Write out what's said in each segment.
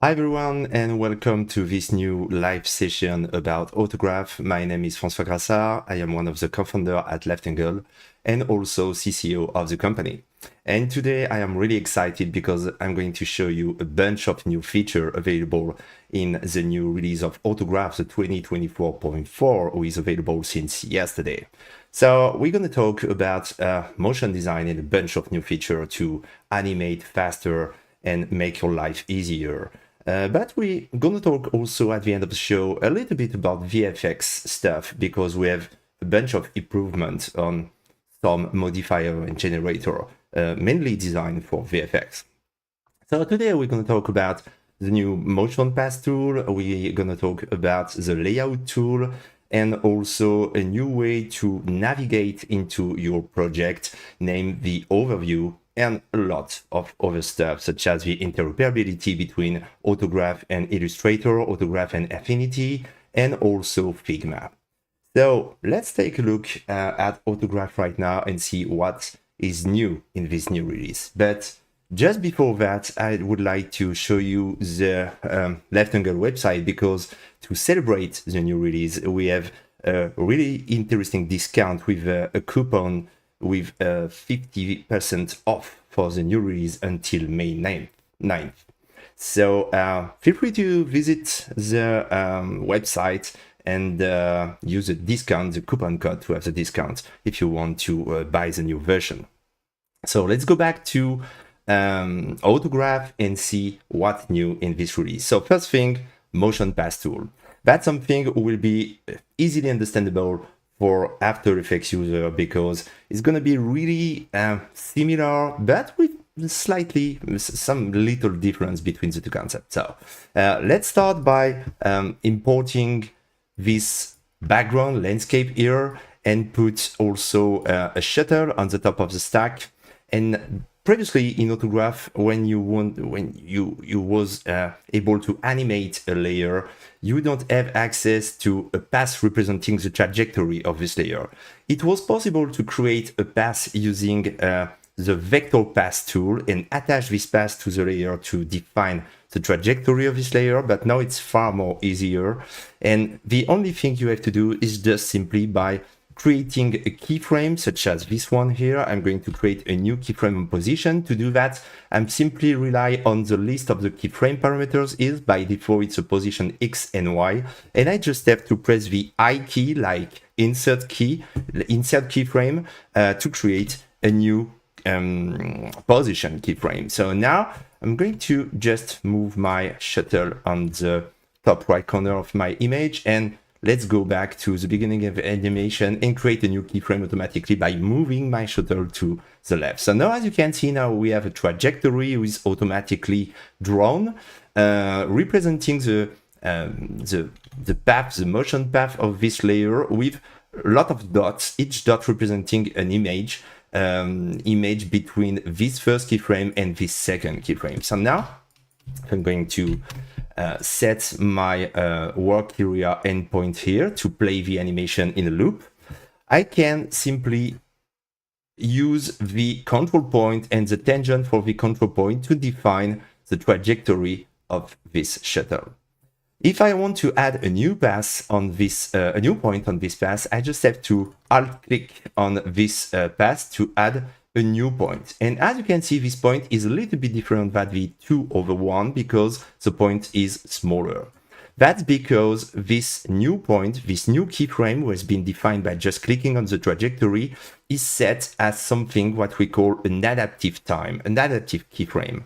Hi everyone and welcome to this new live session about Autograph. My name is François Grassard. I am one of the co-founders at Left Angle and also CCO of the company. And today I am really excited because I'm going to show you a bunch of new features available in the new release of Autograph, the 2024.4, which is available since yesterday. So we're going to talk about motion design and a bunch of new features to animate faster and make your life easier. But we're going to talk also at the end of the show a little bit about VFX stuff because we have a bunch of improvements on some modifier and generator, mainly designed for VFX. So today we're going to talk about the new motion pass tool. We're going to talk about the layout tool and also a new way to navigate into your project named the overview, and a lot of other stuff, such as the interoperability between Autograph and Illustrator, Autograph and Affinity, and also Figma. So let's take a look at Autograph right now and see what is new in this new release. But just before that, I would like to show you the Left Angle website, because to celebrate the new release, we have a really interesting discount with a coupon with 50% off for the new release until May 9th. So feel free to visit the website and use the coupon code to have the discount if you want to buy the new version. So let's go back to Autograph and see what's new in this release. So first thing, motion pass tool. That's something will be easily understandable for After Effects user, because it's going to be really similar, but with slightly some little difference between the two concepts. So let's start by importing this background landscape here and put also a shutter on the top of the stack. And previously in Autograph, when you was able to animate a layer, you don't have access to a path representing the trajectory of this layer. It was possible to create a path using the vector path tool and attach this path to the layer to define the trajectory of this layer, but now it's far more easier. And the only thing you have to do is just simply by creating a keyframe, such as this one here. I'm going to create a new keyframe on position. To do that, I'm simply rely on the list of the keyframe parameters. Is by default it's a position X and Y, and I just have to press the I key, like insert keyframe, to create a new position keyframe. So now I'm going to just move my shuttle on the top right corner of my image, and let's go back to the beginning of the animation and create a new keyframe automatically by moving my shuttle to the left. So now, as you can see, now we have a trajectory which is automatically drawn, representing the path, the motion path of this layer with a lot of dots, each dot representing an image between this first keyframe and this second keyframe. So now I'm going to set my work area endpoint here to play the animation in a loop. I can simply use the control point and the tangent for the control point to define the trajectory of this shuttle. If I want to add a new path on this, a new point on this path, I just have to alt-click on this path to add a new point. And as you can see, this point is a little bit different than the 2/1 because the point is smaller. That's because this new point, this new keyframe, who has been defined by just clicking on the trajectory, is set as something what we call an adaptive time, an adaptive keyframe.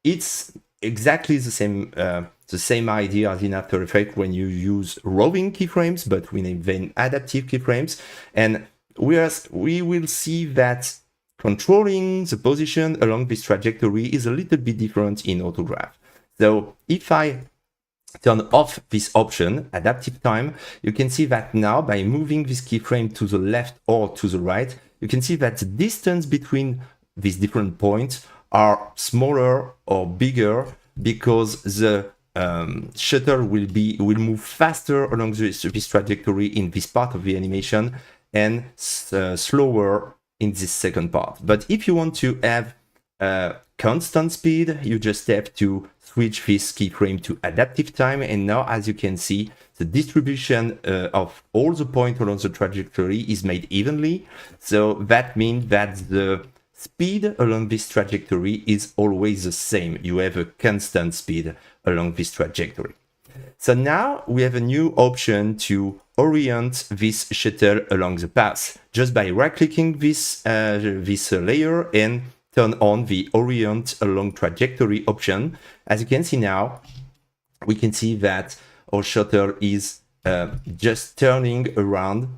It's exactly the same idea as in After Effects when you use roving keyframes, but we name them adaptive keyframes. And whereas we will see that controlling the position along this trajectory is a little bit different in Autograph. So if I turn off this option, adaptive time, you can see that now by moving this keyframe to the left or to the right, you can see that the distance between these different points are smaller or bigger because the shuttle will move faster along this trajectory in this part of the animation and slower in this second part. But if you want to have constant speed, you just have to switch this keyframe to adaptive time. And now, as you can see, the distribution of all the points along the trajectory is made evenly. So that means that the speed along this trajectory is always the same. You have a constant speed along this trajectory. So now we have a new option to orient this shuttle along the path just by right-clicking this layer and turn on the Orient Along Trajectory option. As you can see now, we can see that our shuttle is just turning around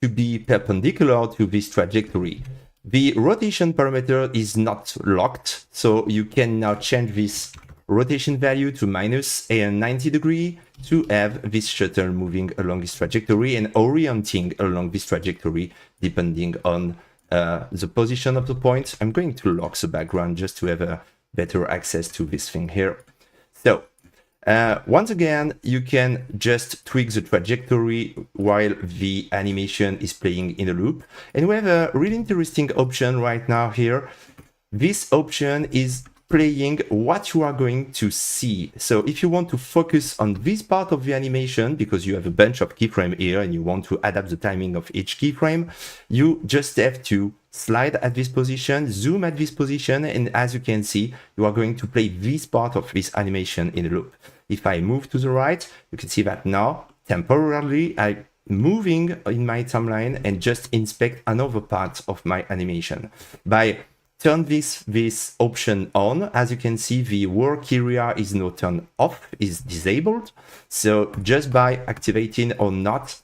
to be perpendicular to this trajectory. The rotation parameter is not locked, so you can now change this rotation value to minus 90 degrees to have this shuttle moving along this trajectory and orienting along this trajectory depending on the position of the point. I'm going to lock the background just to have a better access to this thing here. So once again, you can just tweak the trajectory while the animation is playing in a loop. And we have a really interesting option right now here. This option is playing what you are going to see. So if you want to focus on this part of the animation, because you have a bunch of keyframes here and you want to adapt the timing of each keyframe, you just have to slide at this position, zoom at this position, and as you can see, you are going to play this part of this animation in a loop. If I move to the right, you can see that now, temporarily, I'm moving in my timeline and just inspect another part of my animation. By turn this option on, as you can see, the work area is now turned off, is disabled. So just by activating or not,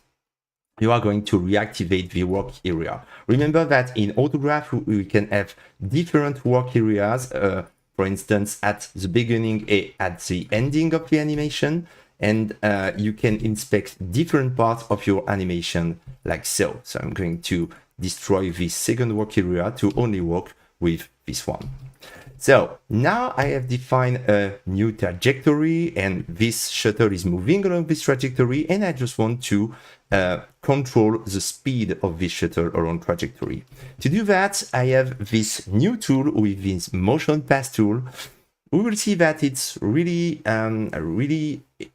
you are going to reactivate the work area. Remember that in Autograph, we can have different work areas, for instance, at the beginning and at the ending of the animation, and you can inspect different parts of your animation like so. So I'm going to destroy this second work area to only work with this one. So now I have defined a new trajectory and this shuttle is moving along this trajectory, and I just want to control the speed of this shuttle along trajectory. To do that, I have this new tool with this motion path tool. We will see that it's really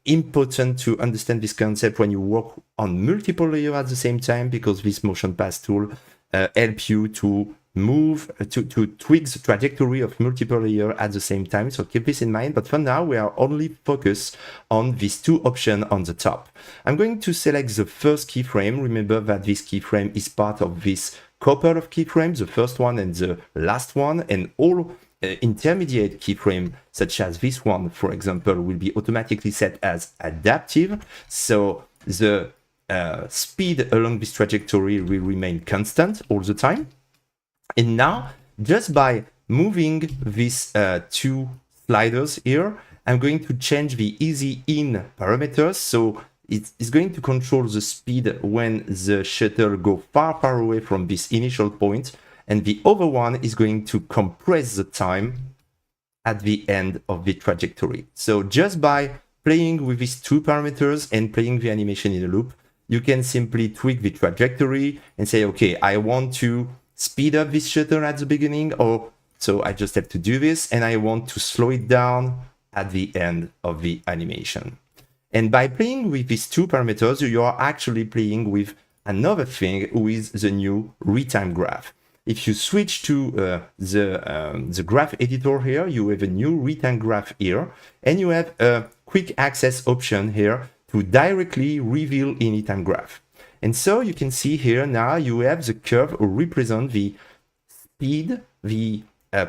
important to understand this concept when you work on multiple layers at the same time, because this motion path tool helps you to to tweak the trajectory of multiple layers at the same time. So keep this in mind. But for now, we are only focused on these two options on the top. I'm going to select the first keyframe. Remember that this keyframe is part of this couple of keyframes, the first one and the last one, and all intermediate keyframe, such as this one, for example, will be automatically set as adaptive. So the speed along this trajectory will remain constant all the time. And now, just by moving these two sliders here, I'm going to change the easy in parameters. So it's going to control the speed when the shuttle goes far away from this initial point. And the other one is going to compress the time at the end of the trajectory. So just by playing with these two parameters and playing the animation in a loop, you can simply tweak the trajectory and say, okay, I want to speed up this shuttle at the beginning, or so I just have to do this, and I want to slow it down at the end of the animation. And by playing with these two parameters, you are actually playing with another thing with the new retime graph. If you switch to the graph editor here, you have a new retime graph here, and you have a quick access option here to directly reveal anytime graph. And so you can see here now you have the curve represent the speed, the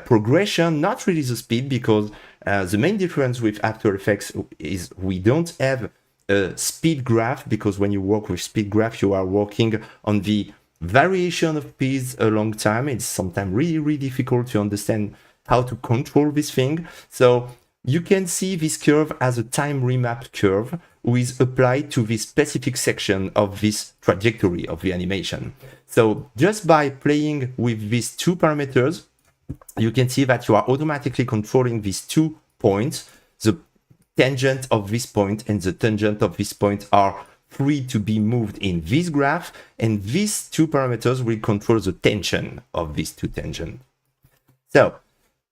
progression, not really the speed, because the main difference with After Effects is we don't have a speed graph, because when you work with speed graph, you are working on the variation of speeds a long time. It's sometimes really difficult to understand how to control this thing. So you can see this curve as a time remap curve, who is applied to this specific section of this trajectory of the animation. So just by playing with these two parameters, you can see that you are automatically controlling these 2 points. The tangent of this point and the tangent of this point are free to be moved in this graph, and these two parameters will control the tension of these two tangents. So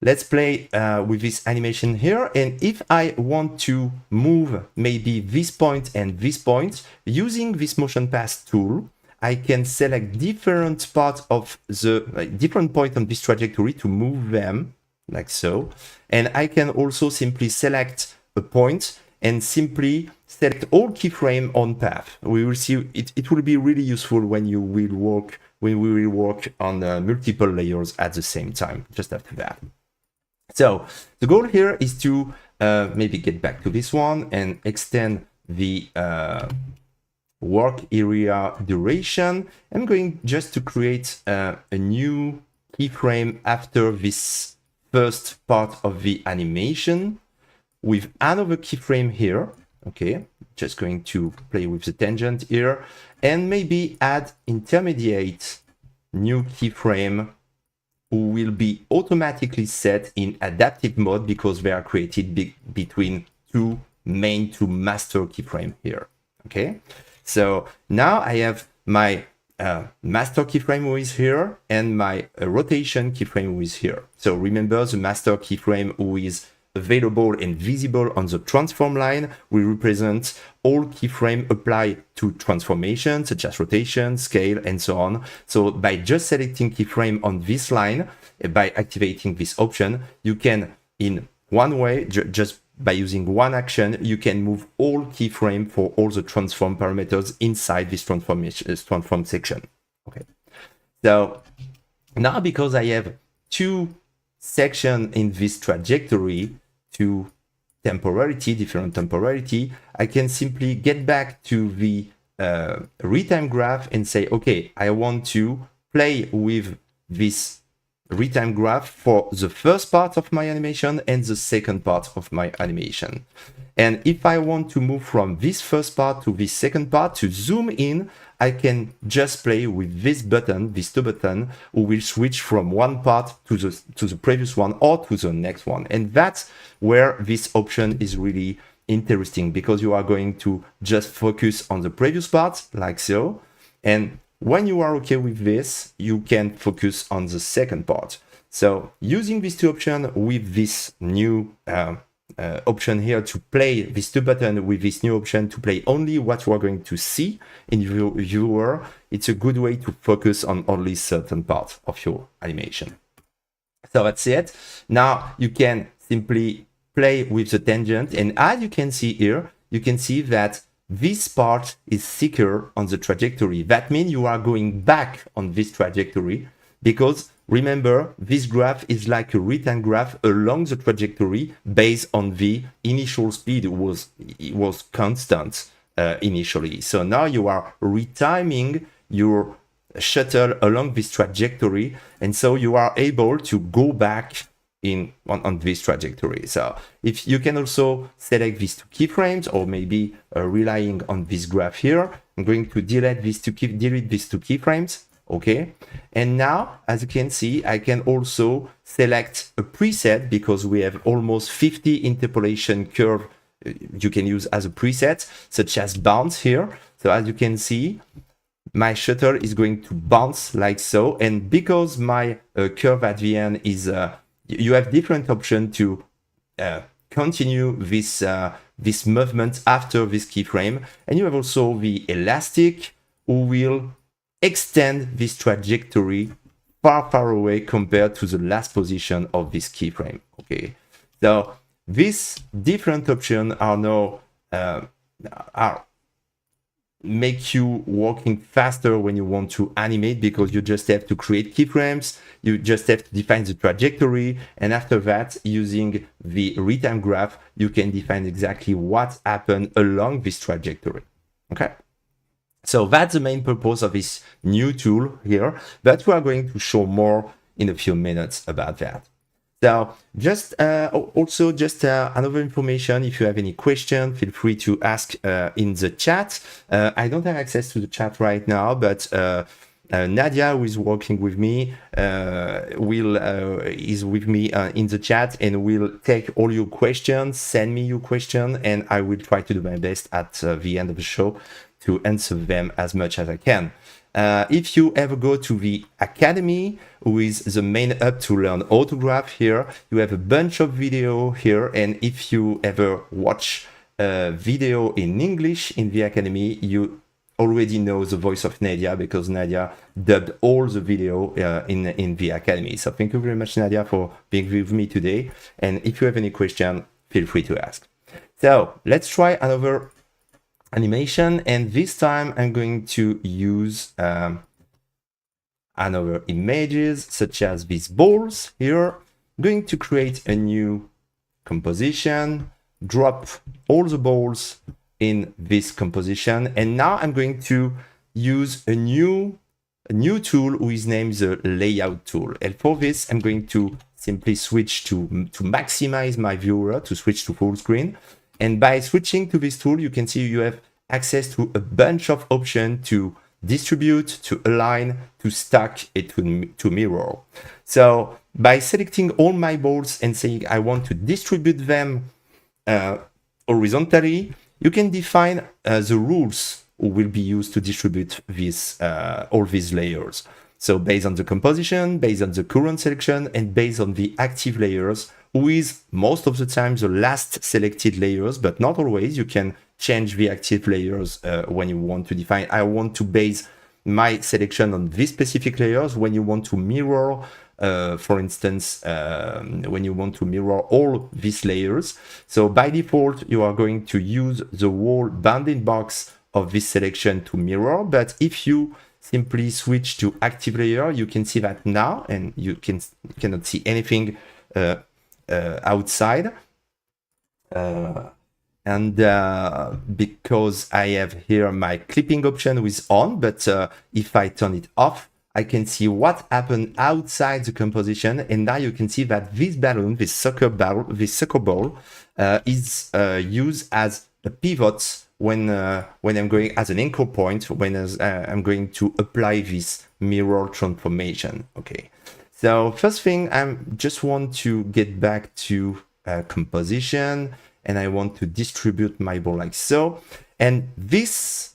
let's play with this animation here. And if I want to move maybe this point and this point, using this motion path tool, I can select different parts of the different point on this trajectory to move them like so. And I can also simply select a point and simply select all keyframe on path. We will see it will be really useful when we will work on multiple layers at the same time, just after that. So the goal here is to maybe get back to this one and extend the work area duration. I'm going just to create a new keyframe after this first part of the animation with another keyframe here. Okay, just going to play with the tangent here and maybe add intermediate new keyframe who will be automatically set in adaptive mode because they are created between two master keyframe here. Okay, so now I have my master keyframe who is here and my rotation keyframe who is here. So remember, the master keyframe who is available and visible on the transform line will represent all keyframe applied to transformation such as rotation, scale, and so on. So by just selecting keyframe on this line, by activating this option, you can in one way, just by using one action, you can move all keyframe for all the transform parameters inside this transform section. Okay. So now because I have two sections in this trajectory, to temporality, different temporality, I can simply get back to the retime graph and say, okay, I want to play with this retime graph for the first part of my animation and the second part of my animation. And if I want to move from this first part to this second part to zoom in, I can just play with this button, these two buttons, who will switch from one part to the previous one or to the next one. And that's where this option is really interesting, because you are going to just focus on the previous part like so. And when you are okay with this, you can focus on the second part. So using these two options with this new option here to play these two buttons with this new option to play only what you are going to see in your viewer, it's a good way to focus on only certain parts of your animation. So that's it. Now you can simply play with the tangent, and as you can see here, you can see that this part is thicker on the trajectory. That means you are going back on this trajectory, because remember, this graph is like a written graph along the trajectory based on the initial speed. It was constant initially. So now you are retiming your shuttle along this trajectory, and so you are able to go back on this trajectory. So if you can also select these two keyframes, or maybe relying on this graph here, I'm going to delete these two keyframes. Okay, and now as you can see, I can also select a preset, because we have almost 50 interpolation curve you can use as a preset, such as bounce here. So as you can see, my shutter is going to bounce like so, and because my curve at the end is you have different options to continue this this movement after this keyframe, and you have also the elastic who will extend this trajectory far away compared to the last position of this keyframe. Okay, so these different options are now make you working faster when you want to animate, because you just have to create keyframes, you just have to define the trajectory, and after that, using the retime graph, you can define exactly what happened along this trajectory. Okay, so that's the main purpose of this new tool here, but we are going to show more in a few minutes about that. So just also just another information, if you have any question, feel free to ask in the chat. I don't have access to the chat right now, but Nadia, who is working with me, is with me in the chat, and will take all your questions, send me your question, and I will try to do my best at the end of the show to answer them as much as I can. If you ever go to the Academy, who is the main hub to learn autograph here, you have a bunch of video here. And if you ever watch a video in English in the Academy, you already know the voice of Nadia, because Nadia dubbed all the video in the Academy. So thank you very much, Nadia, for being with me today. And if you have any question, feel free to ask. So let's try another animation, and this time I'm going to use another images such as these balls here. I'm going to create a new composition, drop all the balls in this composition, and now I'm going to use a new tool who is named the layout tool. And for this, I'm going to simply switch to maximize my viewer, to switch to full screen. And by switching to this tool, you can see you have access to a bunch of options to distribute, to align, to stack, and to mirror. So by selecting all my balls and saying I want to distribute them horizontally, you can define the rules who will be used to distribute this, all these layers. So based on the composition, based on the current selection, and based on the active layers, who is most of the time the last selected layers, but not always. You can change the active layers when you want to define, I want to base my selection on these specific layers. When you want to mirror, for instance, when you want to mirror all these layers. So by default, you are going to use the whole bounding box of this selection to mirror. But if you simply switch to active layer, you can see that now, and you cannot see anything outside. Because I have here my clipping option is on, but if I turn it off, I can see what happened outside the composition. And now you can see that this balloon, this soccer ball, is used as a pivot when I'm going as an anchor point, when I'm going to apply this mirror transformation. Okay. So first thing, I just want to get back to composition, and I want to distribute my ball like so. And this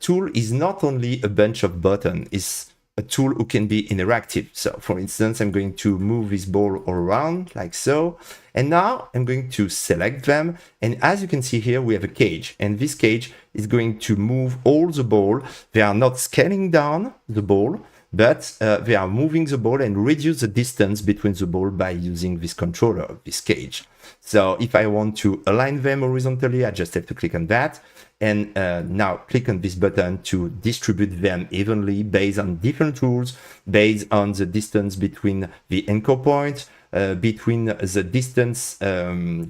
tool is not only a bunch of buttons, it's a tool who can be interactive. So for instance, I'm going to move this ball all around like so. And now I'm going to select them. And as you can see here, we have a cage, and this cage is going to move all the ball. They are not scaling down the ball, but they are moving the ball and reduce the distance between the ball by using this controller, this cage. So if I want to align them horizontally, I just have to click on that. And now click on this button to distribute them evenly based on different rules, based on the distance between the anchor points, between the distance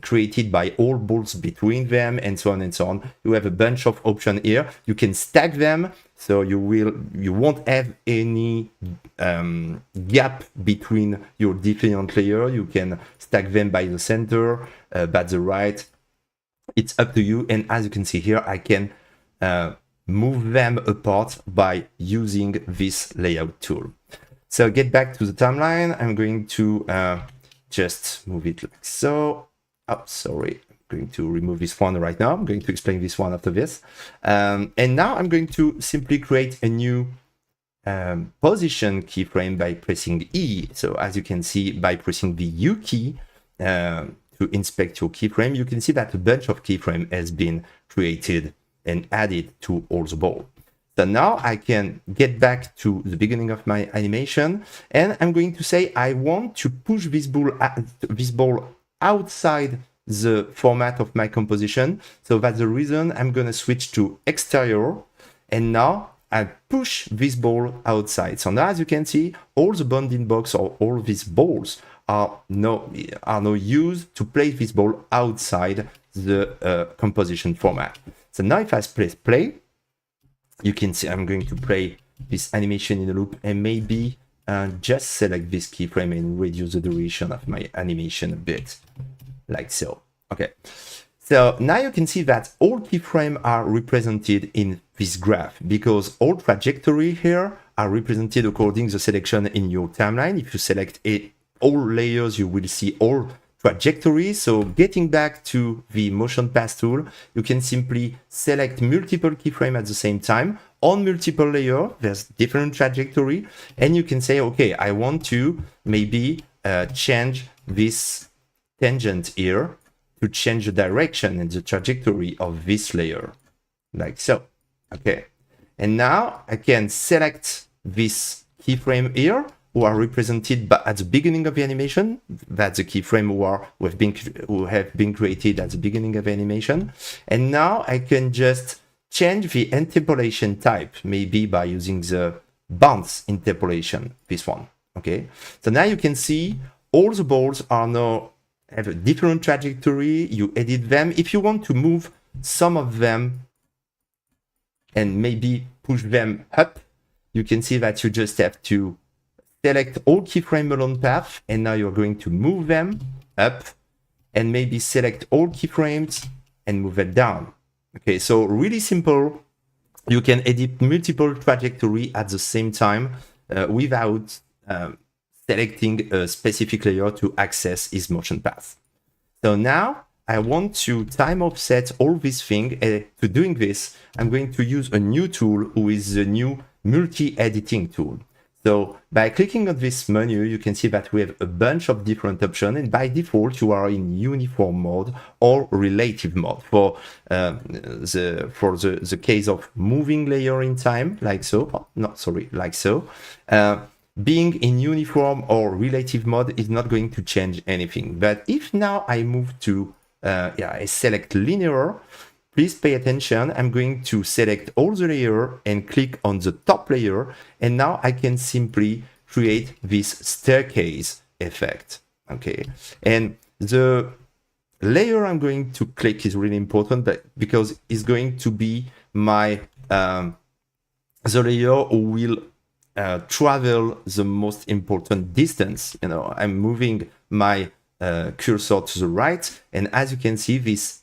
created by all balls between them, and so on and so on. You have a bunch of options here. You can stack them, so you won't have any gap between your different layers. You can stack them by the center, by the right. It's up to you. And as you can see here, I can move them apart by using this layout tool. So get back to the timeline. I'm going to just move it like so. Oh, sorry. I'm going to remove this one right now. I'm going to explain this one after this. And now I'm going to simply create a new position keyframe by pressing E. So as you can see, by pressing the U key to inspect your keyframe, you can see that a bunch of keyframe has been created and added to all the ball. So now I can get back to the beginning of my animation, and I'm going to say I want to push this ball outside the format of my composition. So that's the reason I'm going to switch to exterior, and now I push this ball outside. So now, as you can see, all the bounding box or all these balls are now used to place this ball outside the composition format. So now if I press play, you can see I'm going to play this animation in a loop, and maybe just select this keyframe and reduce the duration of my animation a bit, like so. Okay. So now you can see that all keyframes are represented in this graph, because all trajectory here are represented according to the selection in your timeline. If you select all layers, you will see all trajectory. So getting back to the motion path tool, you can simply select multiple keyframes at the same time on multiple layers. There's different trajectory, and you can say, okay, I want to maybe change this tangent here to change the direction and the trajectory of this layer, like so. Okay, and now I can select this keyframe here, who are represented at the beginning of the animation. That's the keyframe who have been created at the beginning of the animation. And now I can just change the interpolation type, maybe by using the bounce interpolation, this one. Okay, so now you can see all the balls are now have a different trajectory. You edit them. If you want to move some of them and maybe push them up, you can see that you just have to select all keyframe along path, and now you're going to move them up, and maybe select all keyframes and move it down. Okay, so really simple. You can edit multiple trajectory at the same time without selecting a specific layer to access its motion path. So now I want to time offset all this thing. To doing this, I'm going to use a new tool, who is the new multi-editing tool. So by clicking on this menu, you can see that we have a bunch of different options, and by default you are in uniform mode or relative mode for the case of moving layer in time, like so. Oh, no, sorry, like so. Being in uniform or relative mode is not going to change anything. But if now I move to I select linear, please pay attention. I'm going to select all the layer and click on the top layer, and now I can simply create this staircase effect. Okay, and the layer I'm going to click is really important, but because it's going to be my the layer who will travel the most important distance. You know, I'm moving my cursor to the right, and as you can see, this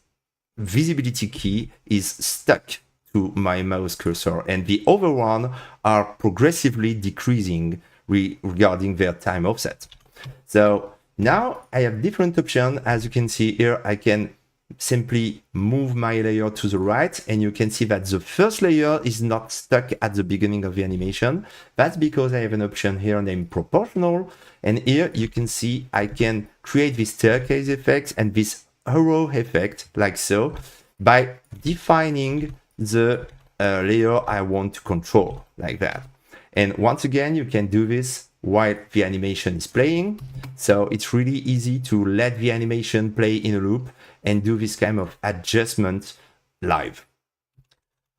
visibility key is stuck to my mouse cursor, and the other one are progressively decreasing regarding their time offset. So now I have different options. As you can see here, I can simply move my layer to the right, and you can see that the first layer is not stuck at the beginning of the animation. That's because I have an option here named proportional, and here you can see I can create this staircase effect and this arrow effect, like so, by defining the layer I want to control, like that. And once again, you can do this while the animation is playing. So it's really easy to let the animation play in a loop and do this kind of adjustment live.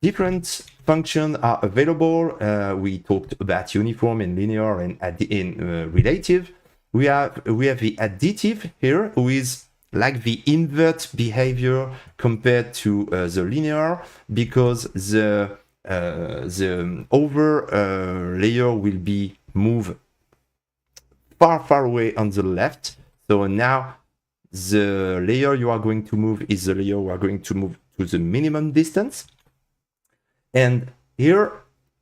Different functions are available. We talked about uniform and linear and relative. We have the additive here, who is like the invert behavior compared to the linear, because the over layer will be moved far away on the left. So now the layer you are going to move is the layer you are going to move to the minimum distance. And here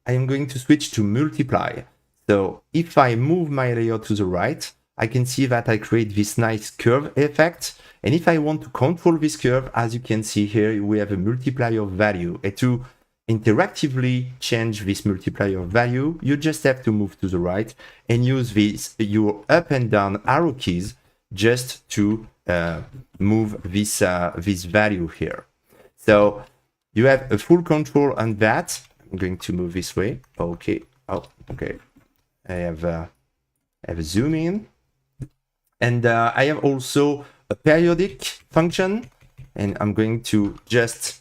I am going to switch to multiply. So if I move my layer to the right, I can see that I create this nice curve effect. And if I want to control this curve, as you can see here, we have a multiplier value. And to interactively change this multiplier value, you just have to move to the right and use your up and down arrow keys just to move this value here. So you have a full control on that. I'm going to move this way. Okay. Oh, okay. I have a zoom in. And I have also a periodic function, and I'm going to just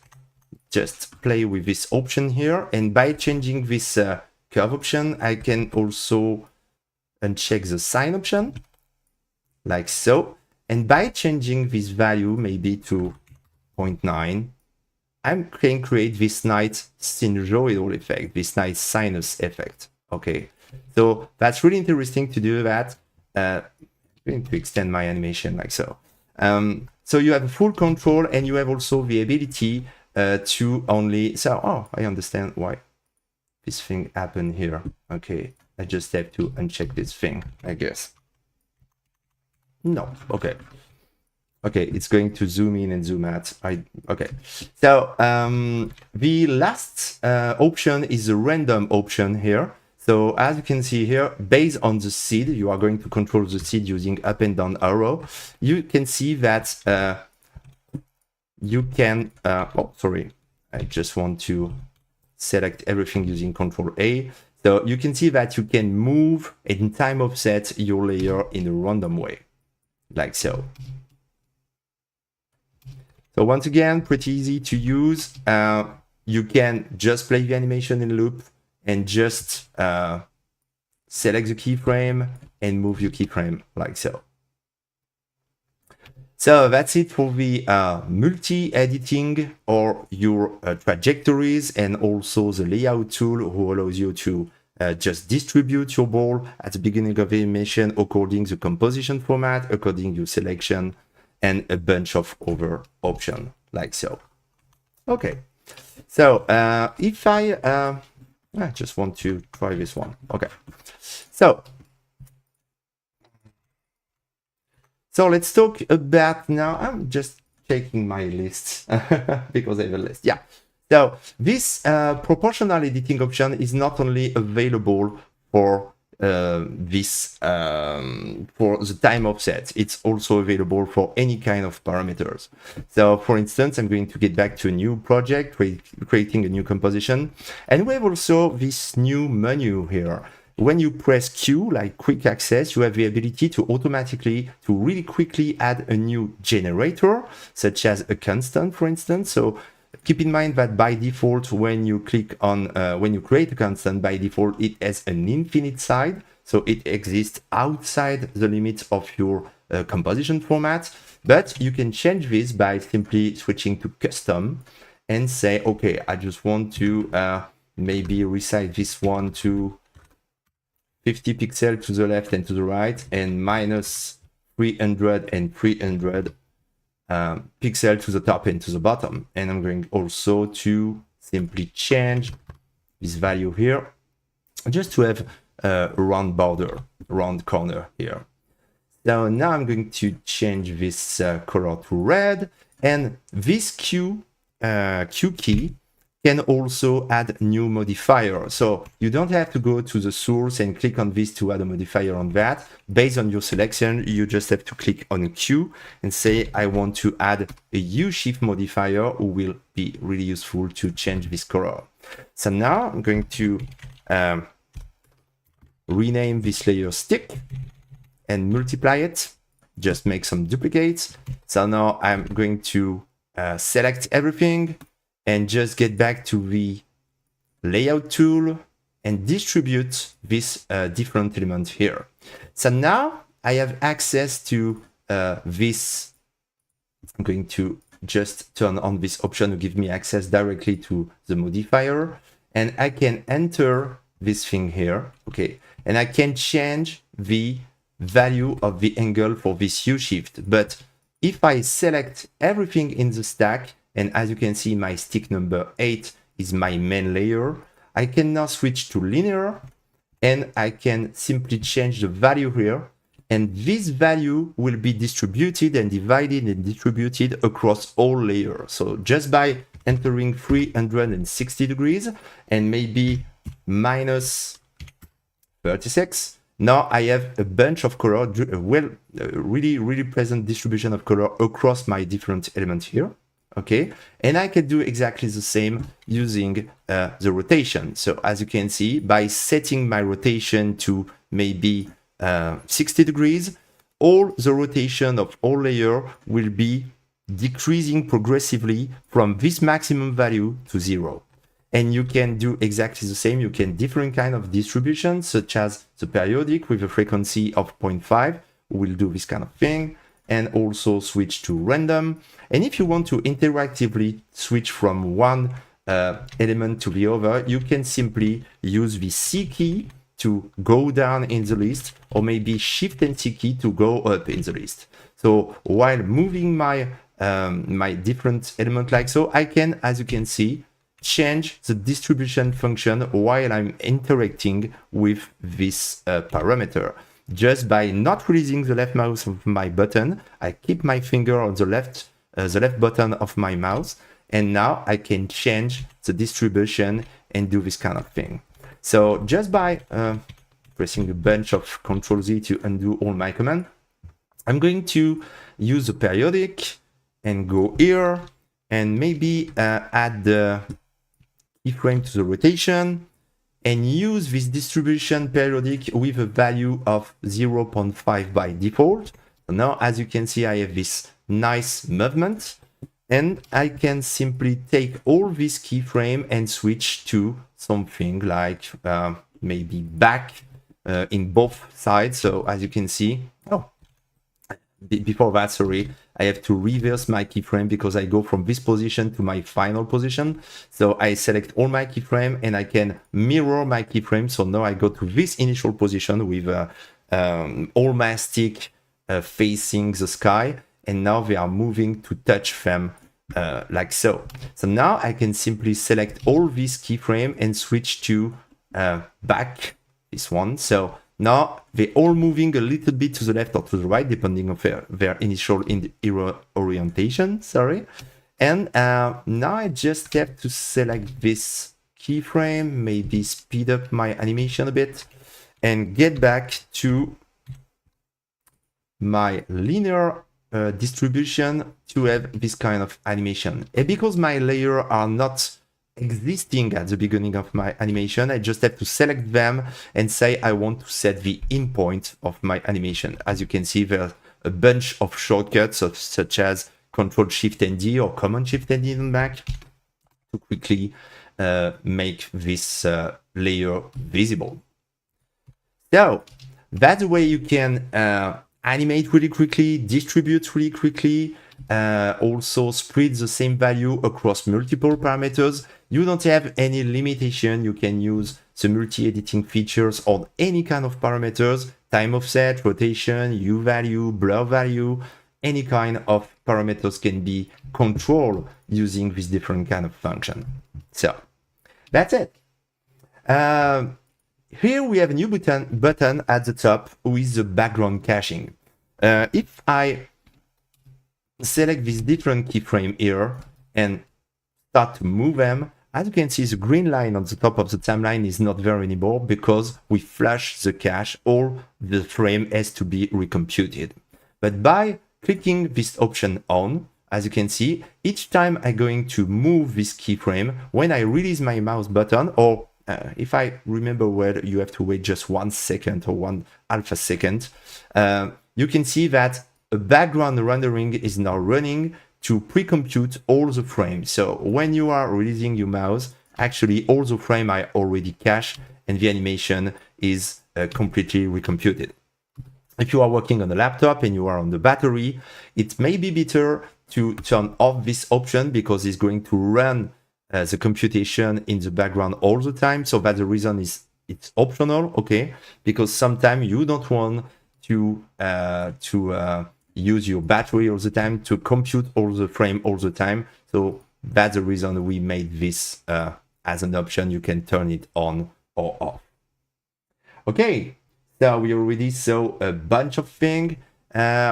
play with this option here. And by changing this curve option, I can also uncheck the sign option, like so. And by changing this value maybe to 0.9, I can create this nice sinusoidal effect, this nice sinus effect. Okay, so that's really interesting to do that. I'm going to extend my animation like so. So you have full control, and you have also the ability to only, so, oh, I understand why this thing happened here. Okay, I just have to uncheck this thing, I guess. No, okay. Okay, it's going to zoom in and zoom out. Okay. So the last option is the random option here. So as you can see here, based on the seed, you are going to control the seed using up and down arrow. You can see that you can, oh, sorry. I just want to select everything using Control A. So you can see that you can move and time offset your layer in a random way, like so. So once again, pretty easy to use. You can just play the animation in loop and just select the keyframe and move your keyframe like so. So that's it for the multi-editing or your trajectories, and also the layout tool who allows you to just distribute your ball at the beginning of the animation according to composition format, according to selection, and a bunch of other options like so. Okay, so if I just want to try this one. Okay, so let's talk about now. I'm just checking my list because I have a list. Yeah. So this proportional editing option is not only available for this for the time offset, it's also available for any kind of parameters. So for instance, I'm going to get back to a new project, creating a new composition, and we have also this new menu here. When you press Q, like quick access, you have the ability to automatically, to really quickly add a new generator, such as a constant, for instance. So keep in mind that by default, when you click on, when you create a constant, by default, it has an infinite side. So it exists outside the limits of your composition format. But you can change this by simply switching to custom and say, okay, I just want to maybe resize this one to 50 pixels to the left and to the right, and minus 300 and 300 pixels to the top and to the bottom. And I'm going also to simply change this value here, just to have a round border, round corner here. So now I'm going to change this color to red, and this Q key can also add new modifier. So you don't have to go to the source and click on this to add a modifier on that. Based on your selection, you just have to click on Q and say, I want to add a U-shift modifier, who will be really useful to change this color. So now I'm going to rename this layer stick and multiply it. Just make some duplicates. So now I'm going to select everything and just get back to the layout tool and distribute this different element here. So now I have access to this. I'm going to just turn on this option to give me access directly to the modifier, and I can enter this thing here, okay, and I can change the value of the angle for this U-shift. But if I select everything in the stack, and as you can see, my stick number 8 is my main layer, I can now switch to linear, and I can simply change the value here, and this value will be distributed and divided and distributed across all layers. So just by entering 360 degrees and maybe minus 36, now I have a bunch of color, really present distribution of color across my different elements here. Okay, and I can do exactly the same using the rotation. So as you can see, by setting my rotation to maybe 60 degrees, all the rotation of all layer will be decreasing progressively from this maximum value to 0. And you can do exactly the same. You can different kind of distributions, such as the periodic with a frequency of 0.5. We'll do this kind of thing. And also switch to random. And if you want to interactively switch from one element to the other, you can simply use the C key to go down in the list, or maybe Shift and C key to go up in the list. So while moving my my different element like so, I can, as you can see, change the distribution function while I'm interacting with this parameter. just by not releasing the left mouse of my button, I keep my finger on the left button of my mouse, and now I can change the distribution and do this kind of thing. So just by pressing a bunch of Ctrl-Z to undo all my commands, I'm going to use the periodic and go here and maybe add the keyframe to the rotation and use this distribution periodic with a value of 0.5 by default. So now, as you can see, I have this nice movement, and I can simply take all this keyframe and switch to something like maybe back in both sides. So as you can see, before that, sorry, I have to reverse my keyframe because I go from this position to my final position. So I select all my keyframe and I can mirror my keyframe. So now I go to this initial position with all my stick facing the sky, and now they are moving to touch them like so. So now I can simply select all these keyframe and switch to back, this one. So now they're all moving a little bit to the left or to the right, depending on their initial orientation, sorry. And now I just have to select this keyframe, maybe speed up my animation a bit, and get back to my linear distribution to have this kind of animation. And because my layers are not existing at the beginning of my animation, I just have to select them and say I want to set the in point of my animation. As you can see, there's a bunch of shortcuts such as Ctrl-Shift-N-D or Command-Shift-N-D in Mac to quickly make this layer visible. So that's the way you can animate really quickly, distribute really quickly, also spread the same value across multiple parameters. You don't have any limitation. You can use the multi-editing features on any kind of parameters, time offset, rotation, hue value, blur value, any kind of parameters can be controlled using this different kind of function. So that's it. Here we have a new button at the top with the background caching. If I select this different keyframe here and start to move them, as you can see, the green line on the top of the timeline is not there anymore because we flush the cache, or the frame has to be recomputed. But by clicking this option on, as you can see, each time I'm going to move this keyframe, when I release my mouse button, or if I remember well, you have to wait just 1 second or 1/2 a second, you can see that a background rendering is now running to pre-compute all the frames. So when you are releasing your mouse, actually all the frames are already cached and the animation is completely recomputed. If you are working on a laptop and you are on the battery, it may be better to turn off this option because it's going to run the computation in the background all the time. So that's the reason it's optional, okay? Because sometimes you don't want to use your battery all the time to compute all the frame all the time. So that's the reason we made this as an option. You can turn it on or off. Okay, so we already saw a bunch of things.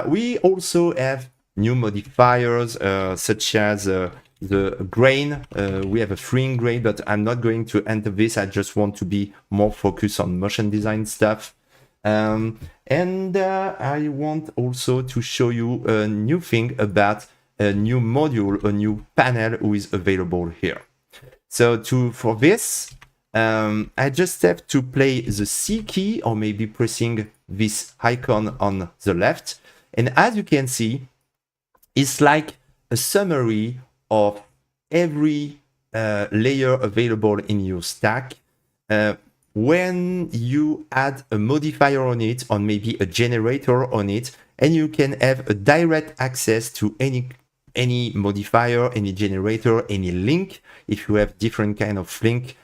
We also have new modifiers such as the grain. We have a freeing grain, but I'm not going to enter this. I just want to be more focused on motion design stuff. And I want also to show you a new thing about a new module, a new panel who is available here. So for this, I just have to play the C key or maybe pressing this icon on the left. And as you can see, it's like a summary of every layer available in your stack. When you add a modifier on it, or maybe a generator on it, and you can have a direct access to any modifier, any generator, any link, if you have different kind of link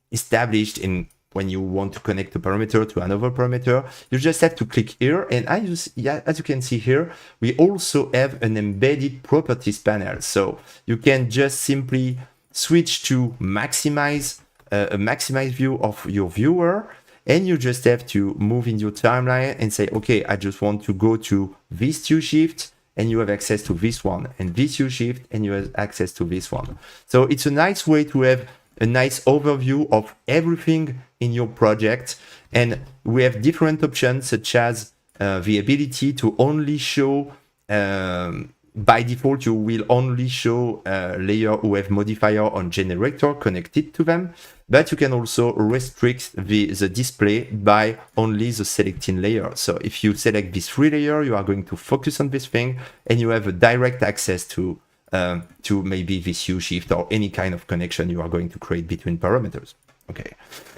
established in when you want to connect a parameter to another parameter, you just have to click here. And as you can see here, we also have an embedded properties panel. So you can just simply switch to maximize a maximized view of your viewer, and you just have to move in your timeline and say, okay, I just want to go to this two shift, and you have access to this one, and this U shift, and you have access to this one. So it's a nice way to have a nice overview of everything in your project. And we have different options, such as the ability to only show, by default, you will only show a layer who have modifier on generator connected to them, but you can also restrict the display by only the selecting layer. So if you select this 3 layer, you are going to focus on this thing, and you have a direct access to maybe this U shift or any kind of connection you are going to create between parameters. Okay,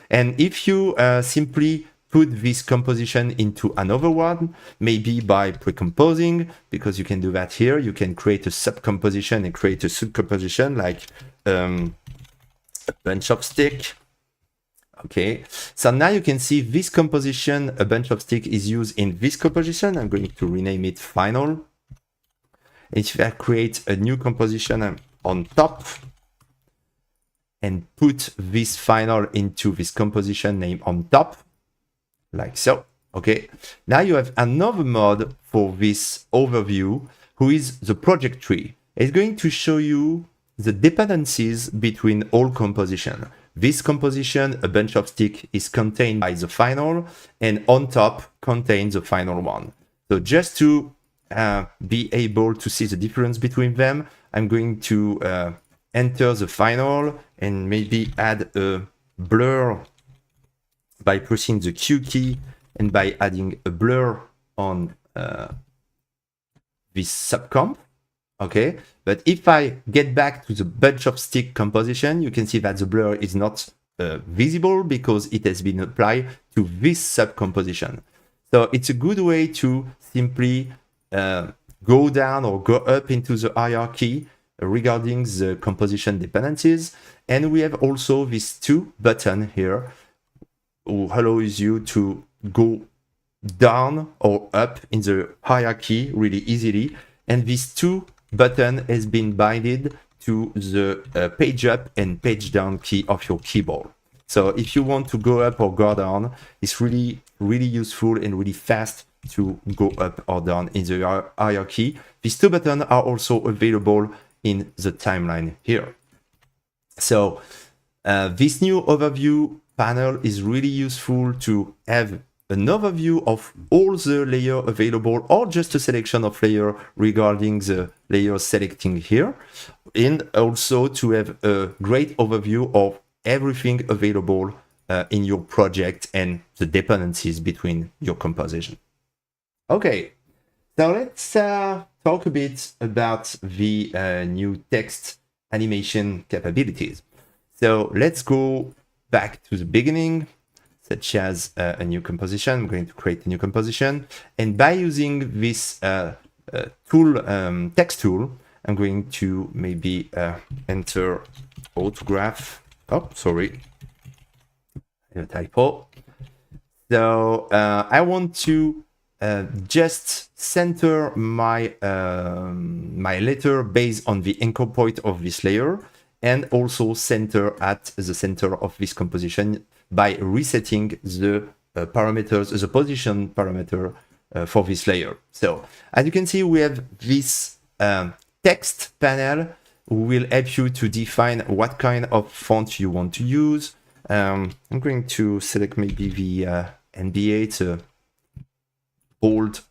and if you simply put this composition into another one, maybe by pre-composing, because you can do that here. You can create a sub-composition and create a sub-composition like a bunch of stick. Okay, so now you can see this composition, a bunch of stick, is used in this composition. I'm going to rename it final. If I create a new composition on top and put this final into this composition name on top, like so. Okay, now you have another mode for this overview, who is the project tree. It's going to show you the dependencies between all composition. This composition, a bunch of stick, is contained by the final, and on top contains the final one. So just to be able to see the difference between them, I'm going to enter the final and maybe add a blur by pressing the Q key and by adding a blur on this subcomp. Okay, but if I get back to the bunch of stick composition, you can see that the blur is not visible because it has been applied to this subcomposition. So it's a good way to simply go down or go up into the hierarchy regarding the composition dependencies. And we have also these two buttons here, who allows you to go down or up in the hierarchy really easily. And these two buttons has been binded to the page up and page down key of your keyboard. So if you want to go up or go down, it's really useful and really fast to go up or down in the hierarchy. These two buttons are also available in the timeline here. So this new overview panel is really useful to have an overview of all the layers available, or just a selection of layers regarding the layers selecting here, and also to have a great overview of everything available in your project and the dependencies between your composition. Okay, so let's talk a bit about the new text animation capabilities. So let's go back to the beginning, such as a new composition. I'm going to create a new composition, and by using this tool, text tool, I'm going to maybe enter autograph. Oh, sorry, a typo. So I want to just center my my letter based on the anchor point of this layer, and also center at the center of this composition by resetting the parameters, the position parameter for this layer. So as you can see, we have this text panel who will help you to define what kind of font you want to use. I'm going to select maybe the NBA, it's a bold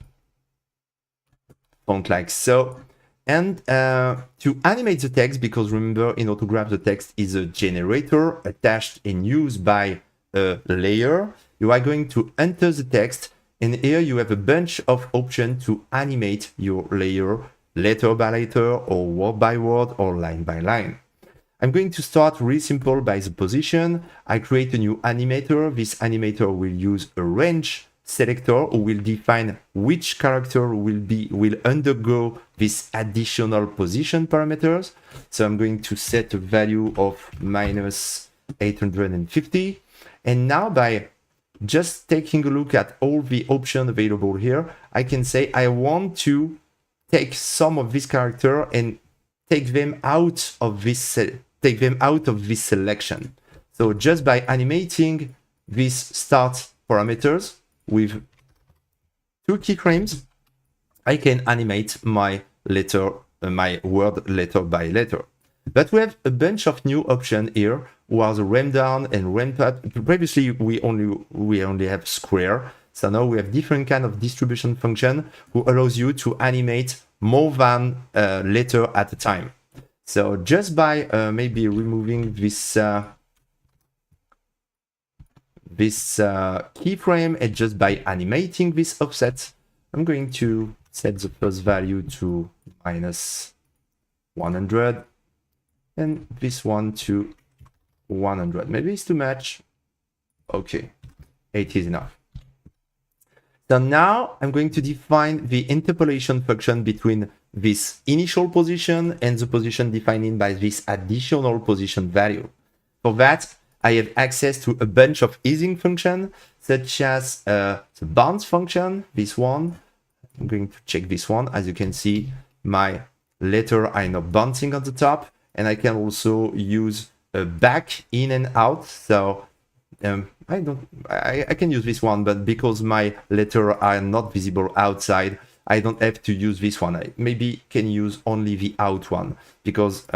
font like so. And to animate the text, because remember in Autograph the text is a generator attached and used by a layer, you are going to enter the text, and here you have a bunch of options to animate your layer, letter by letter, or word by word, or line by line. I'm going to start really simple by the position. I create a new animator. This animator will use a range selector who will define which character will undergo this additional position parameters. So I'm going to set a value of -850. And now by just taking a look at all the options available here, I can say I want to take some of this character and take them out of this selection. So just by animating this start parameters with 2 keyframes, I can animate my letter, my word letter by letter. But we have a bunch of new options here, who are the ramp down and ramp up. Previously, we only have square. So now we have different kind of distribution function who allows you to animate more than a letter at a time. So just by maybe removing this keyframe and just by animating this offset, I'm going to set the first value to -100 and this one to 100. Maybe it's too much. Okay, 80 is enough. So now I'm going to define the interpolation function between this initial position and the position defined by this additional position value. For that, I have access to a bunch of easing functions, such as the bounce function, this one. I'm going to check this one. As you can see, my letter are now bouncing on the top, and I can also use a back in and out. So I can use this one, but because my letter are not visible outside, I don't have to use this one. I maybe can use only the out one, because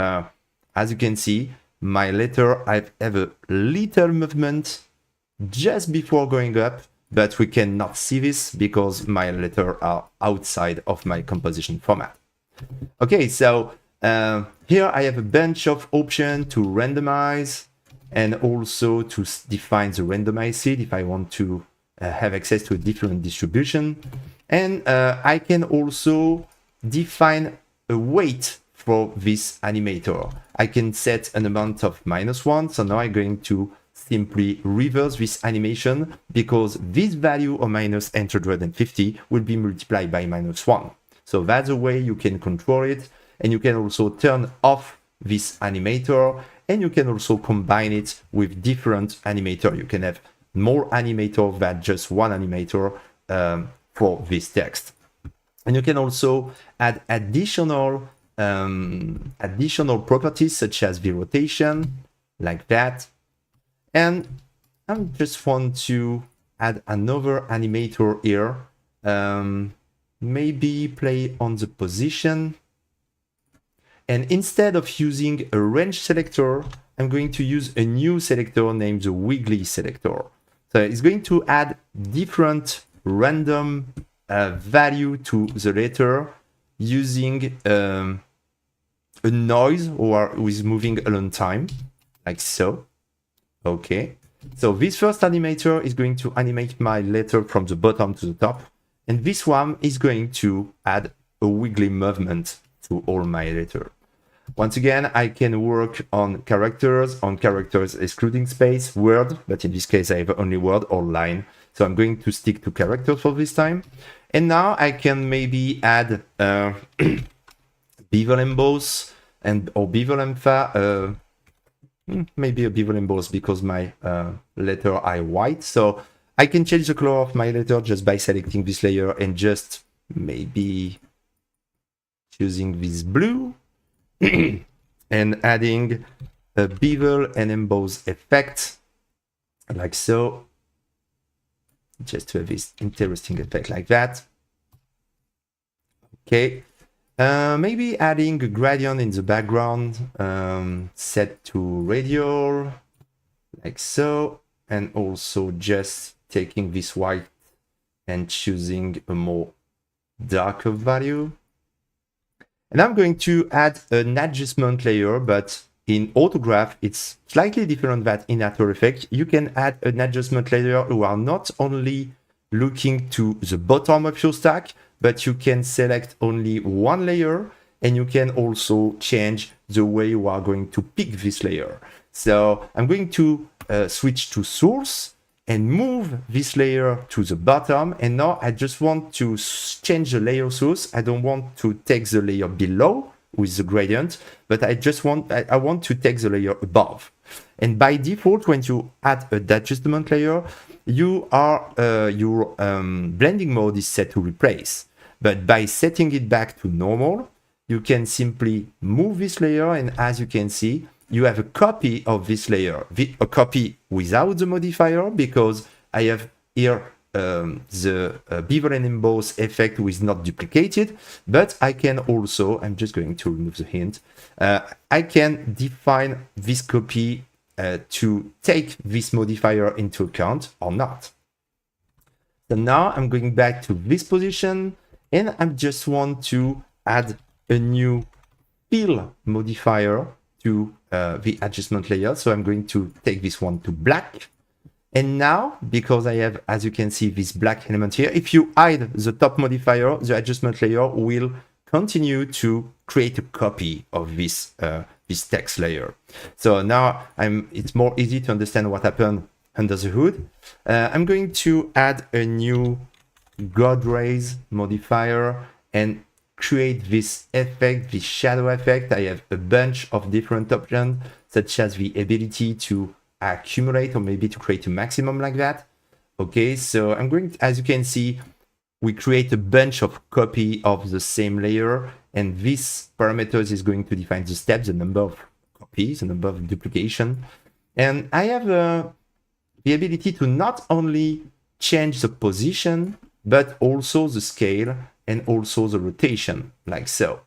as you can see, my letter I have a little movement just before going up, but we cannot see this because my letter are outside of my composition format. Okay, so here I have a bunch of options to randomize and also to define the randomized seed if I want to have access to a different distribution. And I can also define a weight for this animator. I can set an amount of -1. So now I'm going to simply reverse this animation, because this value of -150 will be multiplied by -1. So that's a way you can control it. And you can also turn off this animator, and you can also combine it with different animator. You can have more animator than just one animator for this text. And you can also add additional properties, such as the rotation, like that. And I just want to add another animator here. Maybe play on the position. And instead of using a range selector, I'm going to use a new selector named the wiggly selector. So it's going to add different random value to the letter using a noise or with moving along time, like so. Okay. So this first animator is going to animate my letter from the bottom to the top. And this one is going to add a wiggly movement to all my letter. Once again, I can work on characters excluding space, word, but in this case I have only word or line. So I'm going to stick to characters for this time. And now I can maybe add bevel emboss or bevel empha, maybe a bevel emboss because my letter are white. So I can change the color of my letter just by selecting this layer and just maybe choosing this blue. And adding a bevel and emboss effect, like so, just to have this interesting effect like that. Okay, maybe adding a gradient in the background, set to radial, like so, and also just taking this white and choosing a more darker value. And I'm going to add an adjustment layer, but in Autograph, it's slightly different than in After Effects. You can add an adjustment layer who are not only looking to the bottom of your stack, but you can select only one layer, and you can also change the way you are going to pick this layer. So I'm going to switch to Source and move this layer to the bottom. And now I just want to change the layer source. I don't want to take the layer below with the gradient, but I want to take the layer above. And by default, when you add an adjustment layer, your blending mode is set to replace. But by setting it back to normal, you can simply move this layer, and as you can see, you have a copy of this layer, a copy without the modifier, because I have here the bevel and emboss effect is not duplicated, but I can also, I'm just going to remove the hint, I can define this copy to take this modifier into account or not. So now I'm going back to this position, and I just want to add a new fill modifier to the adjustment layer. So I'm going to take this one to black. And now, because I have, as you can see, this black element here, if you hide the top modifier, the adjustment layer will continue to create a copy of this this text layer. So now it's more easy to understand what happened under the hood. I'm going to add a new God rays modifier and create this effect, this shadow effect. I have a bunch of different options, such as the ability to accumulate or maybe to create a maximum like that. Okay, so I'm going to, as you can see, we create a bunch of copy of the same layer, and this parameters is going to define the steps, the number of copies, the number of duplication. And I have the ability to not only change the position, but also the scale and also the rotation, like so.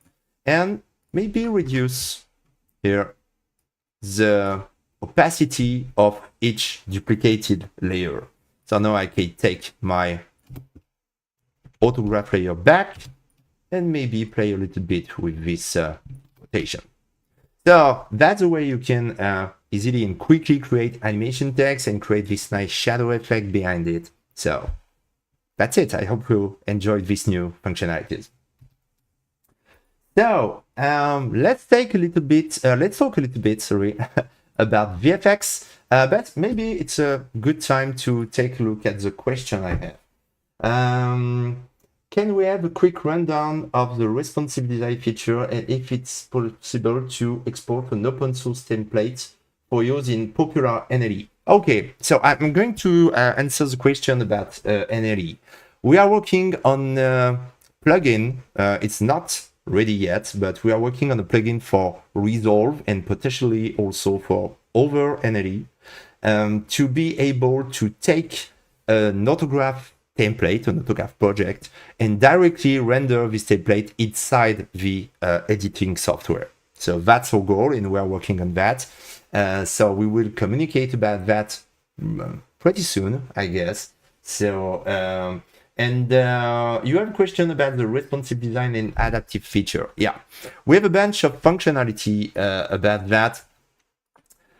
And maybe reduce here the opacity of each duplicated layer. So now I can take my autograph layer back and maybe play a little bit with this rotation. So that's the way you can easily and quickly create animation text and create this nice shadow effect behind it. So that's it. I hope you enjoyed these new functionalities. So let's talk a little bit, about VFX, but maybe it's a good time to take a look at the question I have. Can we have a quick rundown of the responsive design feature and if it's possible to export an open source template for use in popular NLE? Okay, so I'm going to answer the question about NLE. We are working on a plugin. It's not ready yet, but we are working on a plugin for Resolve and potentially also for over NLE to be able to take an autograph template, an autograph project, and directly render this template inside the editing software. So that's our goal, and we are working on that. So we will communicate about that pretty soon, I guess. So, and you have a question about the responsive design and adaptive feature. Yeah, we have a bunch of functionality about that.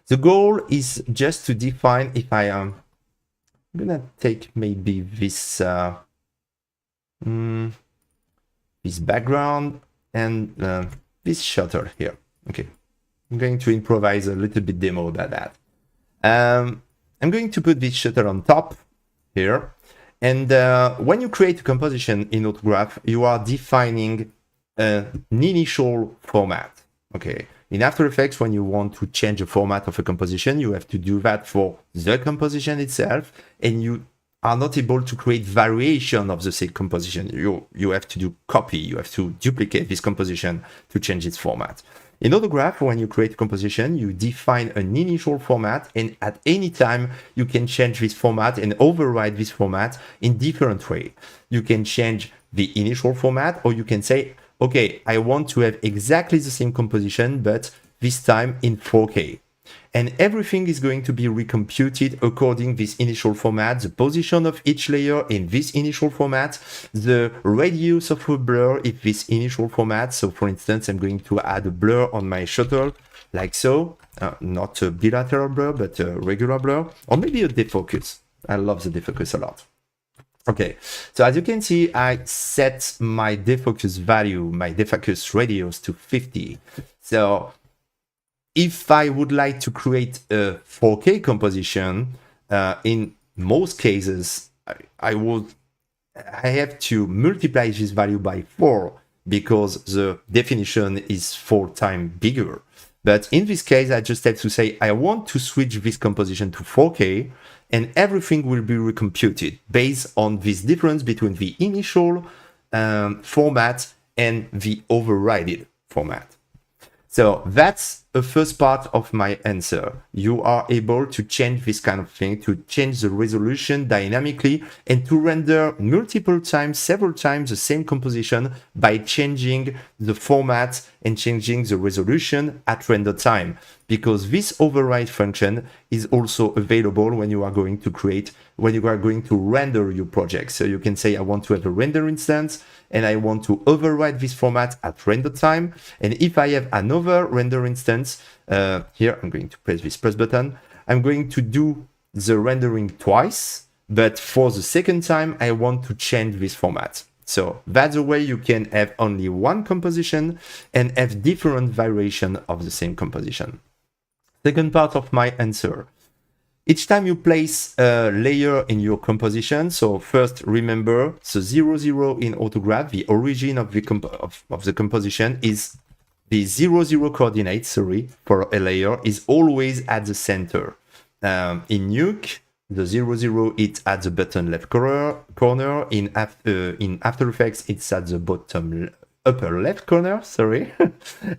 The goal is just to define if I am gonna take maybe this this background and this shutter here. Okay, I'm going to improvise a little bit demo about that. I'm going to put this shutter on top here. And when you create a composition in Autograph, you are defining an initial format. Okay. In After Effects, when you want to change the format of a composition, you have to do that for the composition itself, and you are not able to create variation of the same composition. You have to do copy, you have to duplicate this composition to change its format. In Autograph, when you create a composition, you define an initial format, and at any time, you can change this format and override this format in different way. You can change the initial format, or you can say, okay, I want to have exactly the same composition, but this time in 4K. And everything is going to be recomputed according to this initial format, the position of each layer in this initial format, the radius of a blur in this initial format. So for instance, I'm going to add a blur on my shutter, like so, not a bilateral blur, but a regular blur, or maybe a defocus. I love the defocus a lot. Okay, so as you can see, I set my defocus value, my defocus radius to 50. So if I would like to create a 4K composition, in most cases, I have to multiply this value by 4 because the definition is 4 times bigger. But in this case, I just have to say, I want to switch this composition to 4K, and everything will be recomputed based on this difference between the initial format and the overridden format. So that's a first part of my answer. You are able to change this kind of thing, to change the resolution dynamically and to render multiple times, several times the same composition by changing the format and changing the resolution at render time. Because this override function is also available when you are going to render your project. So you can say, I want to have a render instance and I want to override this format at render time. And if I have another render instance, here I'm going to press this plus button, I'm going to do the rendering twice, but for the second time, I want to change this format. So that's the way you can have only one composition and have different variation of the same composition. Second part of my answer. Each time you place a layer in your composition, so first remember the 0, 0 in Autograph, the origin of the, composition is the 0, 0 coordinate, for a layer is always at the center. In Nuke, the 0, 0, it's at the bottom left corner. In After Effects, it's at the bottom upper left corner,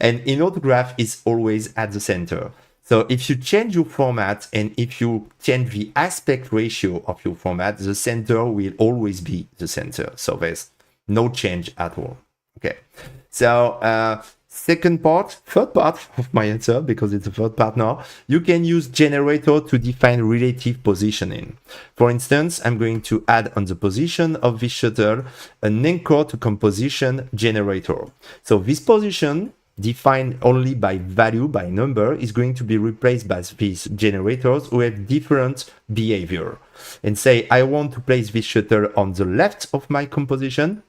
and in Autograph, it's always at the center. So if you change your format and if you change the aspect ratio of your format, the center will always be the center. So there's no change at all. Okay. So third part of my answer, because it's the third part now, you can use generator to define relative positioning. For instance, I'm going to add on the position of this shuttle an anchor to composition generator. So this position, defined only by value, by number, is going to be replaced by these generators who have different behavior. And say, I want to place this shutter on the left of my composition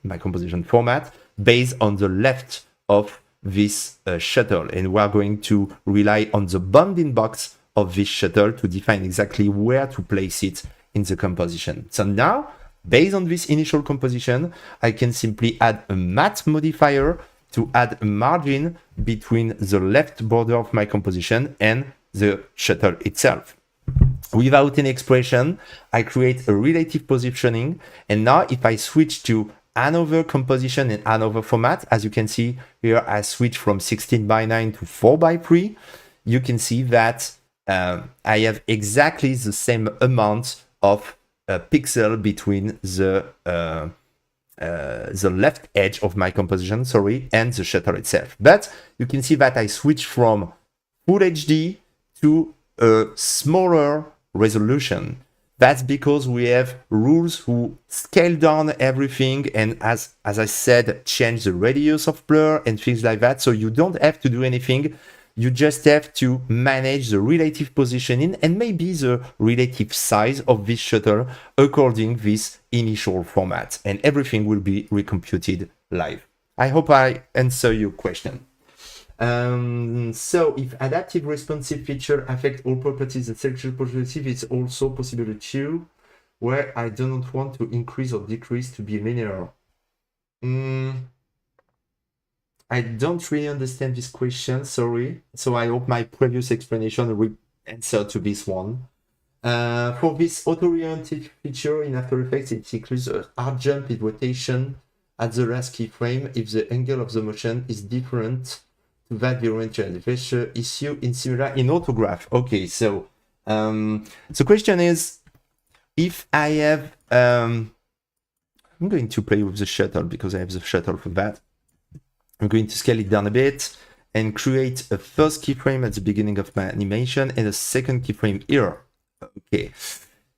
format, based on the left of this shuttle. And we're going to rely on the bounding box of this shuttle to define exactly where to place it in the composition. So now, based on this initial composition, I can simply add a matte modifier to add a margin between the left border of my composition and the shuttle itself. Without any expression, I create a relative positioning. And now if I switch to another composition and another format, as you can see here, I switch from 16:9 to 4:3. You can see that I have exactly the same amount of pixel between the left edge of my composition, and the shutter itself. But you can see that I switch from Full HD to a smaller resolution. That's because we have rules who scale down everything and, as I said, change the radius of blur and things like that. So you don't have to do anything. You just have to manage the relative positioning and maybe the relative size of this shutter according to this initial format, and everything will be recomputed live. I hope I answer your question. So if adaptive responsive feature affect all properties and selection positive, it's also possible too, where I do not want to increase or decrease to be linear. I don't really understand this question, sorry. So I hope my previous explanation will answer to this one. For this auto-oriented feature in After Effects, it includes a hard jump in rotation at the last keyframe if the angle of the motion is different to that the orientation issue in similar in Autograph. Okay, so the question is, if I have, I'm going to play with the shuttle because I have the shuttle for that. I'm going to scale it down a bit and create a first keyframe at the beginning of my animation and a second keyframe here. Okay,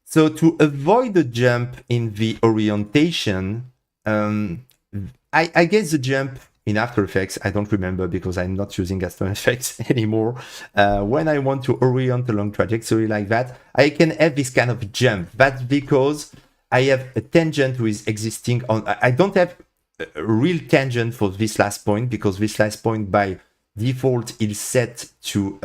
so to avoid the jump in the orientation, I guess the jump in After Effects, I don't remember because I'm not using After Effects anymore. When I want to orient a long trajectory like that, I can have this kind of jump. That's because I have a tangent with existing on. I don't have a real tangent for this last point because this last point by default is set to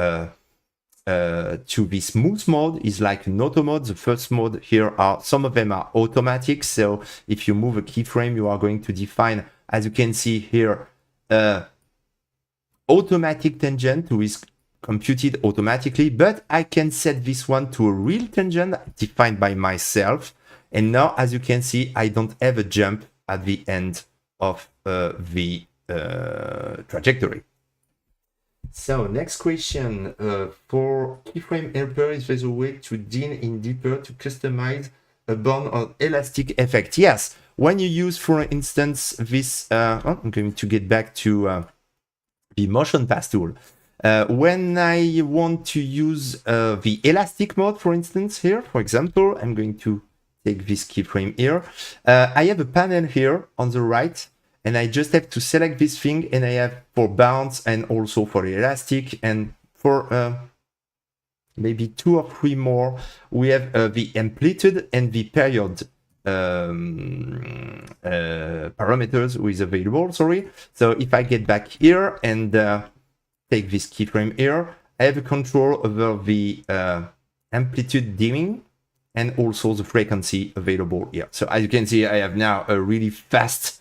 the smooth mode, is like an auto mode. The first mode here are, some of them are automatic. So if you move a keyframe, you are going to define, as you can see here, automatic tangent who is computed automatically, but I can set this one to a real tangent defined by myself. And now, as you can see, I don't have a jump at the end of the trajectory. So next question, for keyframe helper, is there a way to dig in deeper to customize a bond or elastic effect? Yes, when you use, for instance, this, I'm going to get back to the motion path tool. When I want to use the elastic mode, for instance, here, for example, I'm going to take this keyframe here. I have a panel here on the right, and I just have to select this thing, and I have for bounce and also for elastic, and for maybe 2 or 3 more, we have the amplitude and the period parameters is available, sorry. So if I get back here and take this keyframe here, I have a control over the amplitude dimming and also the frequency available here. So as you can see, I have now a really fast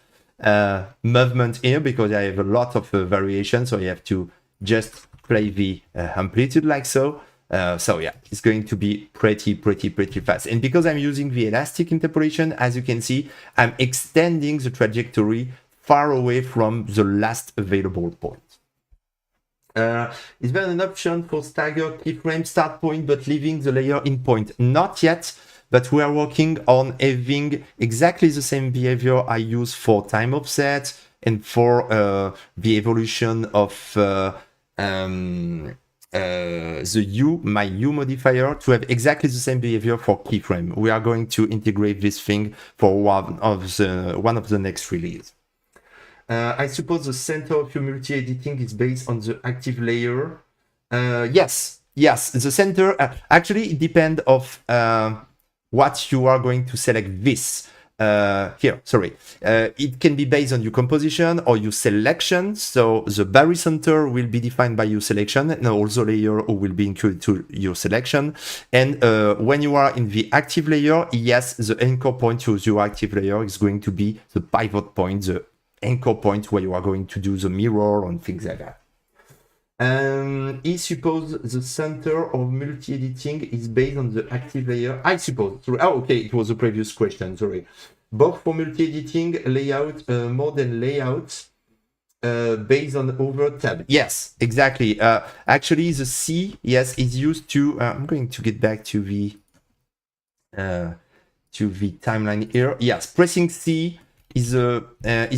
movement here because I have a lot of variation. So I have to just play the amplitude like so. So yeah, it's going to be pretty fast. And because I'm using the elastic interpolation, as you can see, I'm extending the trajectory far away from the last available point. Is there an option for stagger keyframe start point but leaving the layer in point? Not yet, but we are working on having exactly the same behavior I use for time offset and for the evolution of my U modifier to have exactly the same behavior for keyframe. We are going to integrate this thing for one of the next release. I suppose the center of your multi-editing is based on the active layer. Yes, the center, actually it depends of what you are going to select this. Here, sorry. It can be based on your composition or your selection. So the barycenter will be defined by your selection and also layer will be included to your selection. And when you are in the active layer, yes, the anchor point to your active layer is going to be the pivot point, the anchor point where you are going to do the mirror and things like that. I suppose the center of multi-editing is based on the active layer. I suppose. Oh, okay, it was a previous question, sorry. Both for multi-editing, layout, more than layout, based on over tab. Yes, exactly. Actually, the C, yes, is used to, I'm going to get back to the timeline here. Yes, pressing C is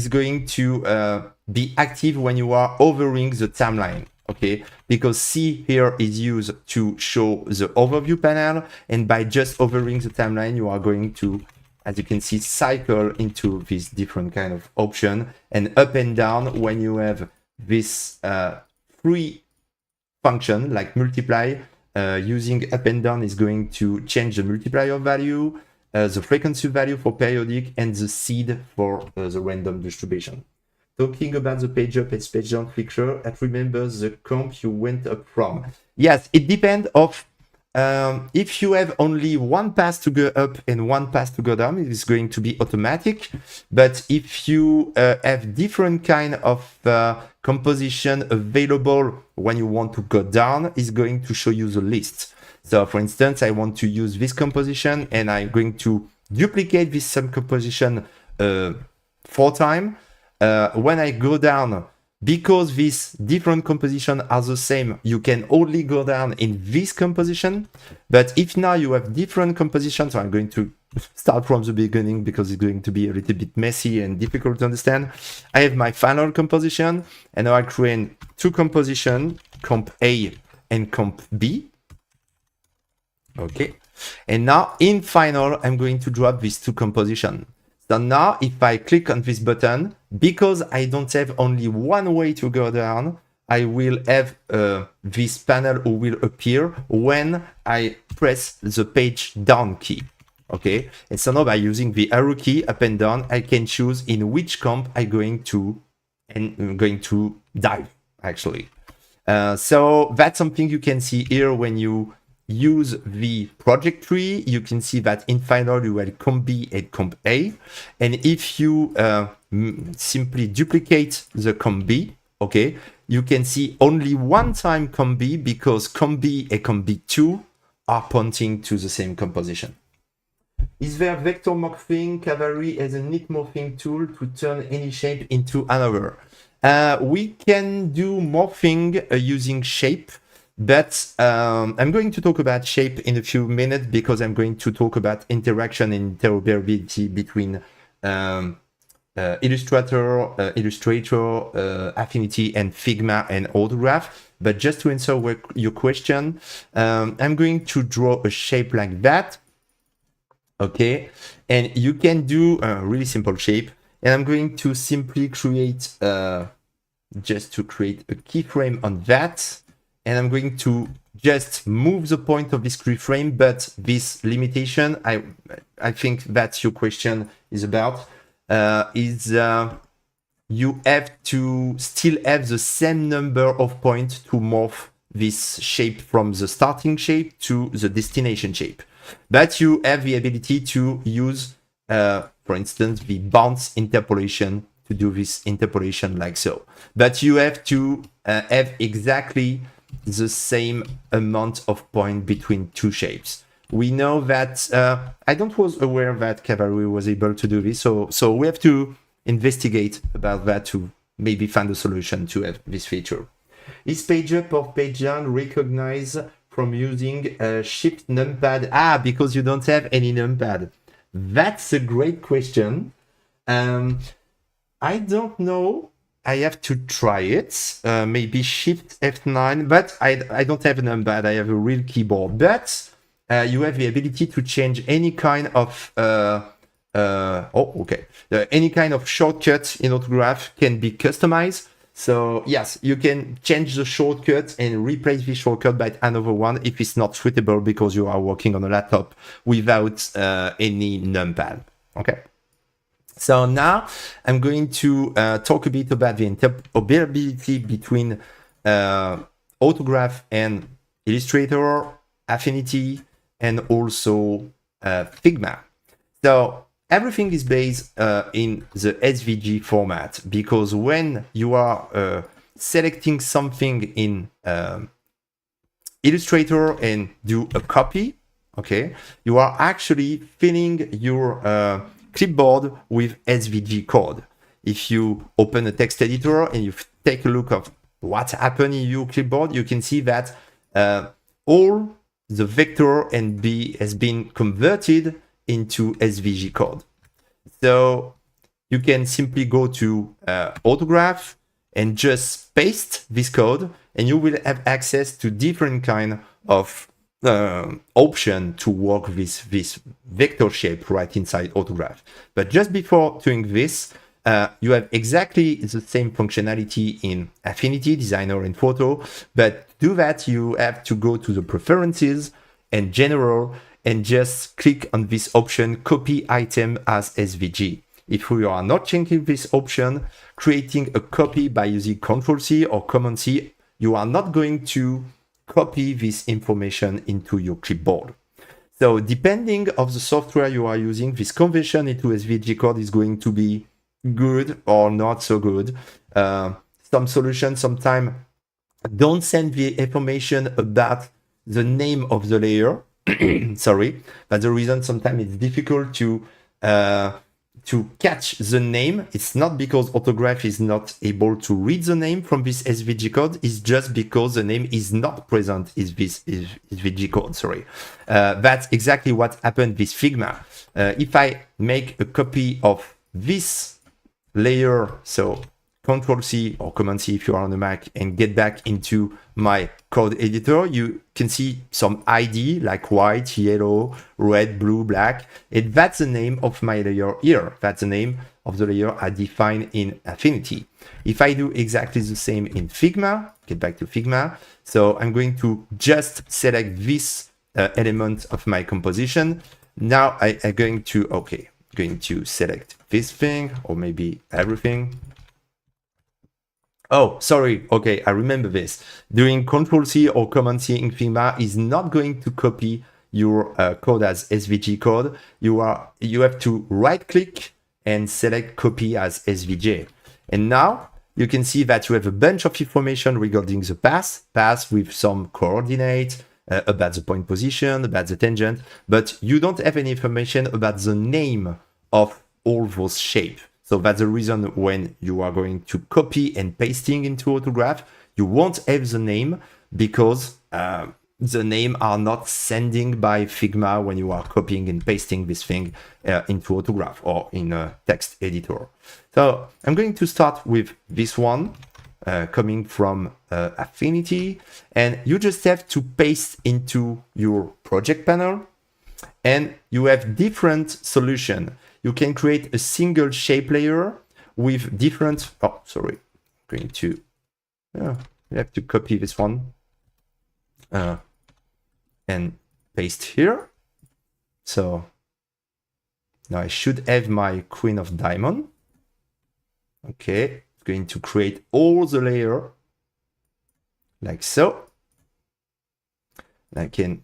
going to be active when you are hovering the timeline. Okay, because C here is used to show the overview panel, and by just hovering the timeline, you are going to, as you can see, cycle into this different kind of option, and up and down when you have this free function like multiply. Using up and down is going to change the multiplier value, the frequency value for periodic, and the seed for the random distribution. Talking about the page up and page down feature, it remembers the comp you went up from. Yes, it depends of if you have only one path to go up and one path to go down, it is going to be automatic. But if you have different kind of composition available when you want to go down, it's going to show you the list. So for instance, I want to use this composition and I'm going to duplicate this same composition 4 times. When I go down, because these different compositions are the same, you can only go down in this composition. But if now you have different compositions, so I'm going to start from the beginning because it's going to be a little bit messy and difficult to understand. I have my final composition, and now I create 2 compositions, comp A and comp B. Okay. And now in final, I'm going to drop these 2 compositions. So now if I click on this button, because I don't have only one way to go down, I will have this panel who will appear when I press the page down key. Okay, and so now by using the arrow key up and down, I can choose in which comp I'm going to dive actually. So that's something you can see here when you use the project tree. You can see that in final you have comp B and comp A, and if you simply duplicate the comp B, okay, you can see only one time comp B because comp B and comp B2 are pointing to the same composition. Is there vector morphing? Cavalry has a neat morphing tool to turn any shape into another. We can do morphing using shape, but I'm going to talk about shape in a few minutes because I'm going to talk about interaction and interoperability between Illustrator, Affinity, and Figma and Autograph. But just to answer your question, I'm going to draw a shape like that. Okay, and you can do a really simple shape. And I'm going to simply create, just to create a keyframe on that. And I'm going to just move the point of this keyframe, but this limitation, I think that's your question is about, you have to still have the same number of points to morph this shape from the starting shape to the destination shape. But you have the ability to use, for instance, the bounce interpolation to do this interpolation like so. But you have to have exactly the same amount of point between two shapes. We know that, I don't was aware that Cavalry was able to do this, so we have to investigate about that to maybe find a solution to have this feature. Is page up or page down recognized from using a shift numpad? Because you don't have any numpad. That's a great question. I don't know. I have to try it. Maybe shift F9, but I don't have a numpad. I have a real keyboard. But you have the ability to change any kind of any kind of shortcut in Autograph can be customized. So yes, you can change the shortcut and replace the shortcut by another one if it's not suitable because you are working on a laptop without any numpad. Okay. So now I'm going to talk a bit about the interoperability between Autograph and Illustrator, Affinity, and also Figma. So everything is based in the SVG format because when you are selecting something in Illustrator and do a copy, okay, you are actually filling your clipboard with SVG code. If you open a text editor and you take a look of what happened in your clipboard, you can see that all the vector and B has been converted into SVG code. So you can simply go to Autograph and just paste this code, and you will have access to different kind of option to work with this vector shape right inside Autograph. But just before doing this, you have exactly the same functionality in Affinity, Designer, and Photo. But to do that, you have to go to the Preferences and General and just click on this option, Copy Item as SVG. If you are not checking this option, creating a copy by using Ctrl-C or Command-C, you are not going to copy this information into your clipboard. So depending of the software you are using, this conversion into SVG code is going to be good or not so good. Some solutions sometimes don't send the information about the name of the layer. Sorry, that's the reason sometimes it's difficult to catch the name. It's not because Autograph is not able to read the name from this SVG code. It's just because the name is not present in this SVG code. Sorry, that's exactly what happened with Figma. If I make a copy of this layer, so Ctrl-C or Command-C if you are on the Mac, and get back into my code editor, you can see some ID like white, yellow, red, blue, black, and that's the name of my layer here. That's the name of the layer I define in Affinity. If I do exactly the same in Figma, get back to Figma, so I'm going to just select this element of my composition. Now I'm going to select this thing or maybe everything. Oh, sorry. Okay, I remember this. Doing Ctrl-C or Command-C in Figma is not going to copy your code as SVG code. You have to right-click and select Copy as SVG. And now you can see that you have a bunch of information regarding the path with some coordinate, about the point position, about the tangent, but you don't have any information about the name of all those shapes. So that's the reason when you are going to copy and pasting into Autograph, you won't have the name because the name are not sending by Figma when you are copying and pasting this thing into Autograph or in a text editor. So I'm going to start with this one coming from Affinity, and you just have to paste into your project panel, and you have different solution. You can create a single shape layer with different, oh, sorry, I'm going to, you have to copy this one and paste here. So now I should have my Queen of Diamond. Okay, it's going to create all the layer like so. I can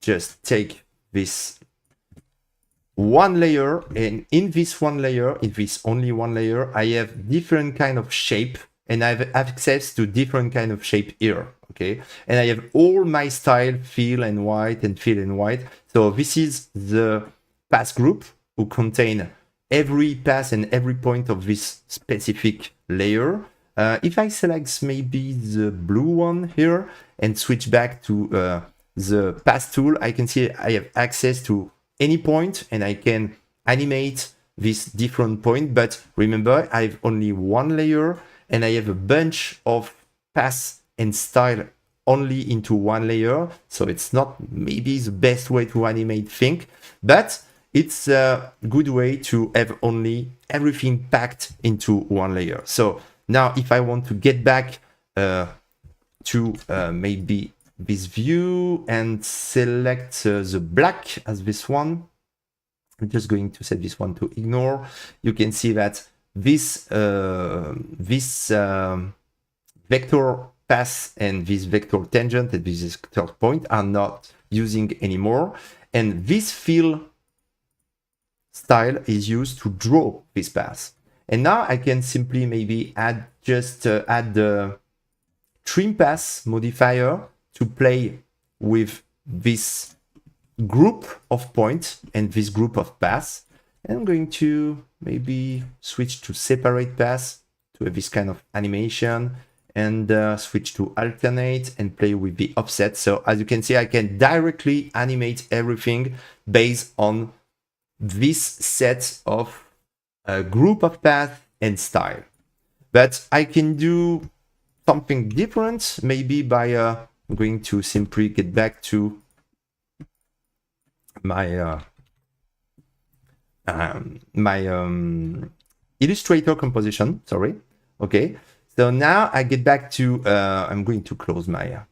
just take this one layer, and in this one layer, in this only one layer, I have different kind of shape, and I have access to different kind of shape here, okay? And I have all my style, fill and white and fill and white. So this is the path group who contain every path and every point of this specific layer. If I select maybe the blue one here and switch back to the path tool, I can see I have access to any point and I can animate this different point. But remember, I have only one layer and I have a bunch of paths and style only into one layer. So it's not maybe the best way to animate things, but it's a good way to have only everything packed into one layer. So now if I want to get back to maybe this view and select the black as this one, I'm just going to set this one to ignore. You can see that this vector path and this vector tangent and this vector point are not using anymore. And this fill style is used to draw this path. And now I can simply maybe add the trim path modifier to play with this group of points and this group of paths. And I'm going to maybe switch to separate paths to have this kind of animation, and switch to alternate and play with the offset. So as you can see, I can directly animate everything based on this set of a group of paths and style. But I can do something different, maybe by I'm going to simply get back to my Illustrator composition. Sorry. Okay. So now I get back to. I'm going to close my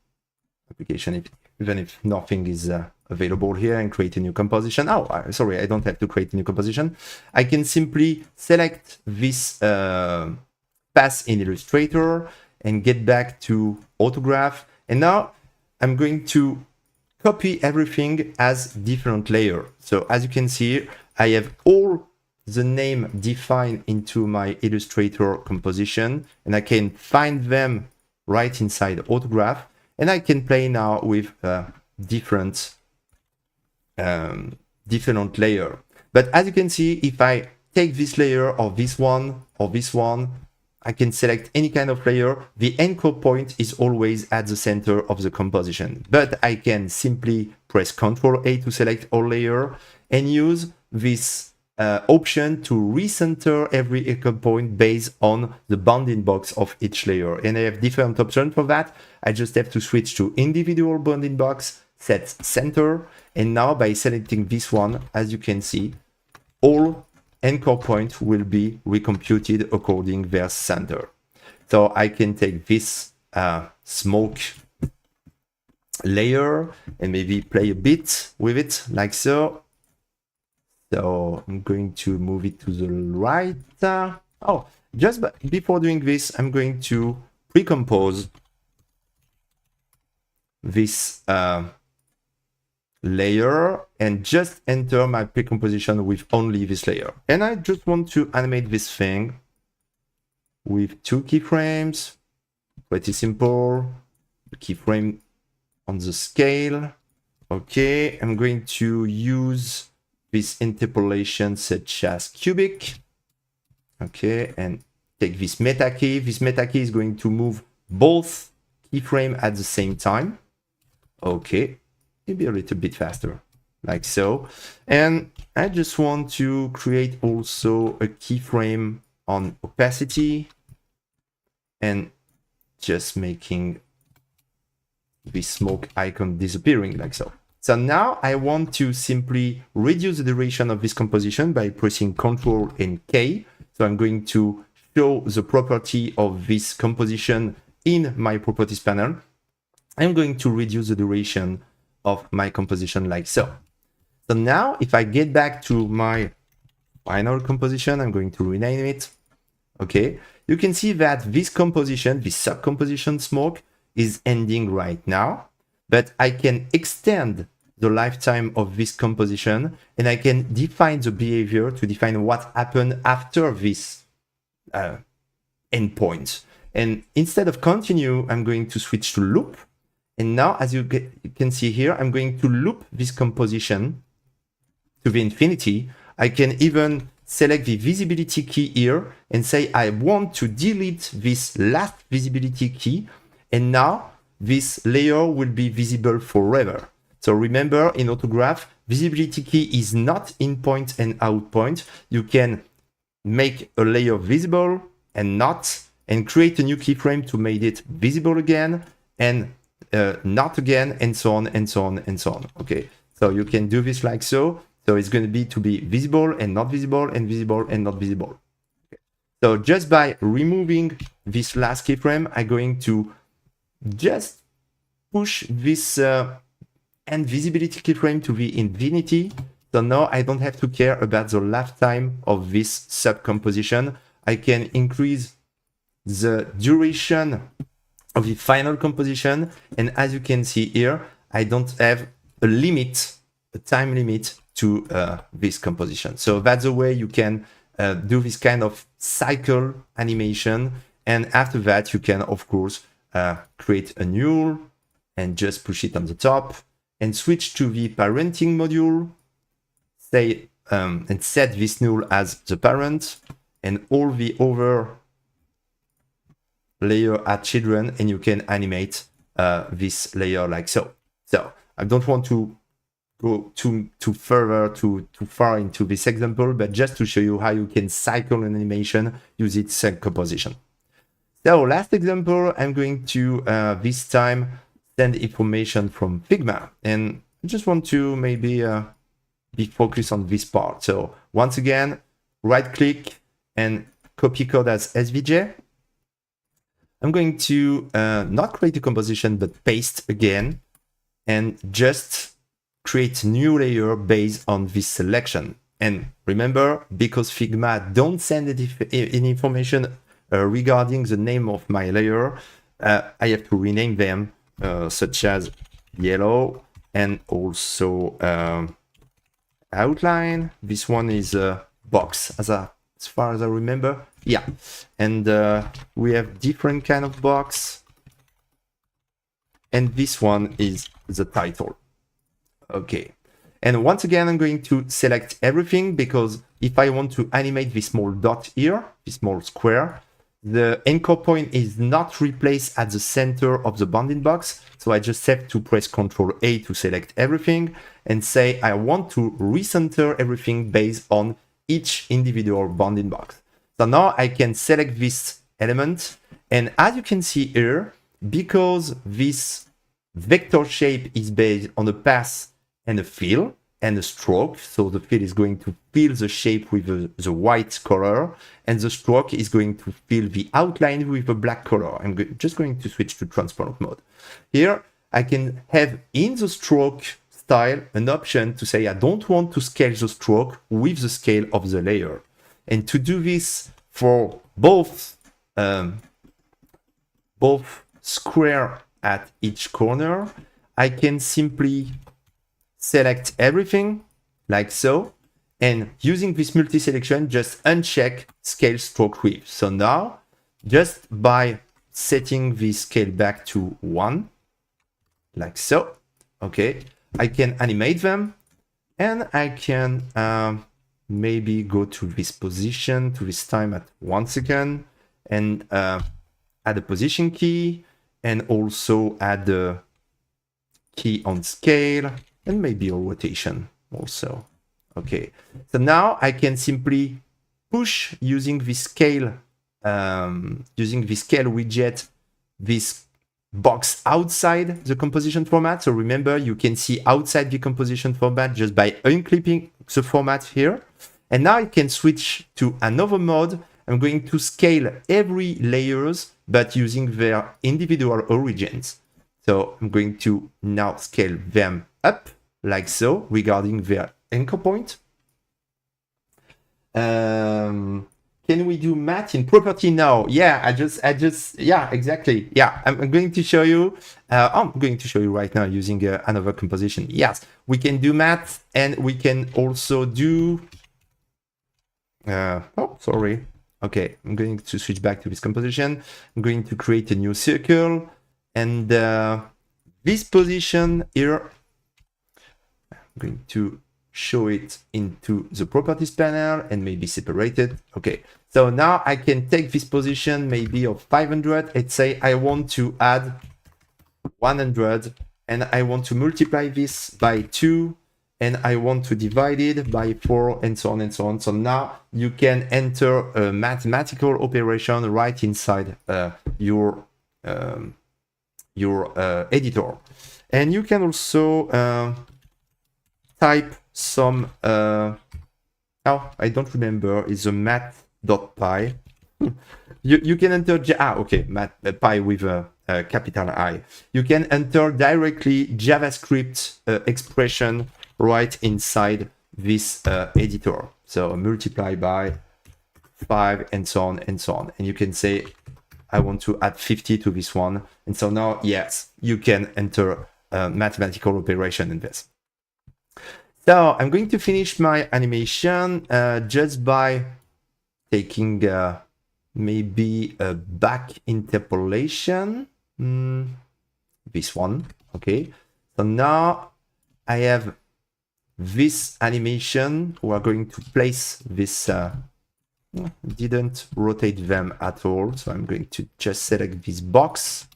application, even if nothing is available here, and create a new composition. Oh, sorry, I don't have to create a new composition. I can simply select this path in Illustrator and get back to Autograph. And now I'm going to copy everything as different layer. So as you can see, I have all the name defined into my Illustrator composition, and I can find them right inside Autograph. And I can play now with different layer. But as you can see, if I take this layer or this one or this one, I can select any kind of layer. The anchor point is always at the center of the composition. But I can simply press Ctrl A to select all layer and use this option to recenter every anchor point based on the bounding box of each layer. And I have different options for that. I just have to switch to individual bounding box, set center. And now by selecting this one, as you can see, all anchor points will be recomputed according their center. So I can take this smoke layer and maybe play a bit with it like so. So I'm going to move it to the right. Oh, just before doing this, I'm going to pre-compose this layer and just enter my pre-composition with only this layer. And I just want to animate this thing with 2 keyframes. Pretty simple. The keyframe on the scale. Okay, I'm going to use this interpolation such as cubic. Okay, and take this meta key. This meta key is going to move both keyframe at the same time. Okay, maybe a little bit faster, like so. And I just want to create also a keyframe on opacity and just making this smoke icon disappearing like so. So now I want to simply reduce the duration of this composition by pressing Ctrl and K. So I'm going to show the property of this composition in my properties panel. I'm going to reduce the duration of my composition like so. So now if I get back to my final composition, I'm going to rename it. Okay, you can see that this composition, this sub-composition smoke, is ending right now, but I can extend the lifetime of this composition and I can define the behavior to define what happened after this endpoint. And instead of continue, I'm going to switch to loop. And now, as you can see here, I'm going to loop this composition to the infinity. I can even select the visibility key here and say I want to delete this last visibility key. And now this layer will be visible forever. So remember, in Autograph, visibility key is not in point and out point. You can make a layer visible and not, and create a new keyframe to make it visible again and not again, and so on and so on and so on. Okay, so you can do this like so. So it's going to be visible and not visible and visible and not visible. Okay. So just by removing this last keyframe, I'm going to just push this end visibility keyframe to the infinity. So now I don't have to care about the lifetime of this sub-composition. I can increase the duration of the final composition. And as you can see here, I don't have a limit, a time limit to this composition. So that's the way you can do this kind of cycle animation. And after that, you can, of course, create a null and just push it on the top and switch to the parenting module, say, and set this null as the parent, and all the other layer are children, and you can animate this layer like so. So I don't want to go too far into this example, but just to show you how you can cycle an animation using set composition. So last example, I'm going to this time send information from Figma, and I just want to maybe be focused on this part. So once again, right click and copy code as SVJ. I'm going to not create a composition, but paste again and just create new layer based on this selection. And remember, because Figma don't send any information regarding the name of my layer, I have to rename them such as yellow and also outline. This one is a box as far as I remember. Yeah, and we have different kind of box, and this one is the title. Okay, and once again, I'm going to select everything, because if I want to animate this small dot here, this small square, the anchor point is not replaced at the center of the bounding box. So I just have to press Ctrl A to select everything and say I want to recenter everything based on each individual bounding box. So now I can select this element, and as you can see here, because this vector shape is based on a path and a fill and a stroke, so the fill is going to fill the shape with the white color, and the stroke is going to fill the outline with a black color. I'm just going to switch to transparent mode. Here I can have in the stroke style an option to say I don't want to scale the stroke with the scale of the layer. And to do this for both square at each corner, I can simply select everything like so, and using this multi-selection, just uncheck scale stroke width. So now, just by setting the scale back to 1, like so. Okay, I can animate them, and I can maybe go to this position, to this time at 1 second, and add a position key, and also add the key on scale, and maybe a rotation also. Okay, so now I can simply push using this scale widget, this box outside the composition format. So remember, you can see outside the composition format just by unclipping the format here. And now I can switch to another mode. I'm going to scale every layers, but using their individual origins. So I'm going to now scale them up like so regarding their anchor point. Can we do math in property now? Yeah, yeah, exactly. Yeah, I'm going to show you. I'm going to show you right now using another composition. Yes, we can do math, and we can also do. Oh, sorry. Okay, I'm going to switch back to this composition. I'm going to create a new circle, and this position here, I'm going to show it into the properties panel and maybe separate it. Okay, so now I can take this position maybe of 500. Let's say I want to add 100, and I want to multiply this by 2, and I want to divide it by 4, and so on and so on. So now you can enter a mathematical operation right inside your editor. And you can also type some, oh, I don't remember, it's a math.py. you can enter, okay, math, pi with a capital I. You can enter directly JavaScript expression right inside this editor. So multiply by 5, and so on and so on. And you can say, I want to add 50 to this one. And so now, yes, you can enter a mathematical operation in this. So I'm going to finish my animation just by taking maybe a back interpolation. This one, okay. So now I have this animation. We are going to place this, didn't rotate them at all. So I'm going to just select this box.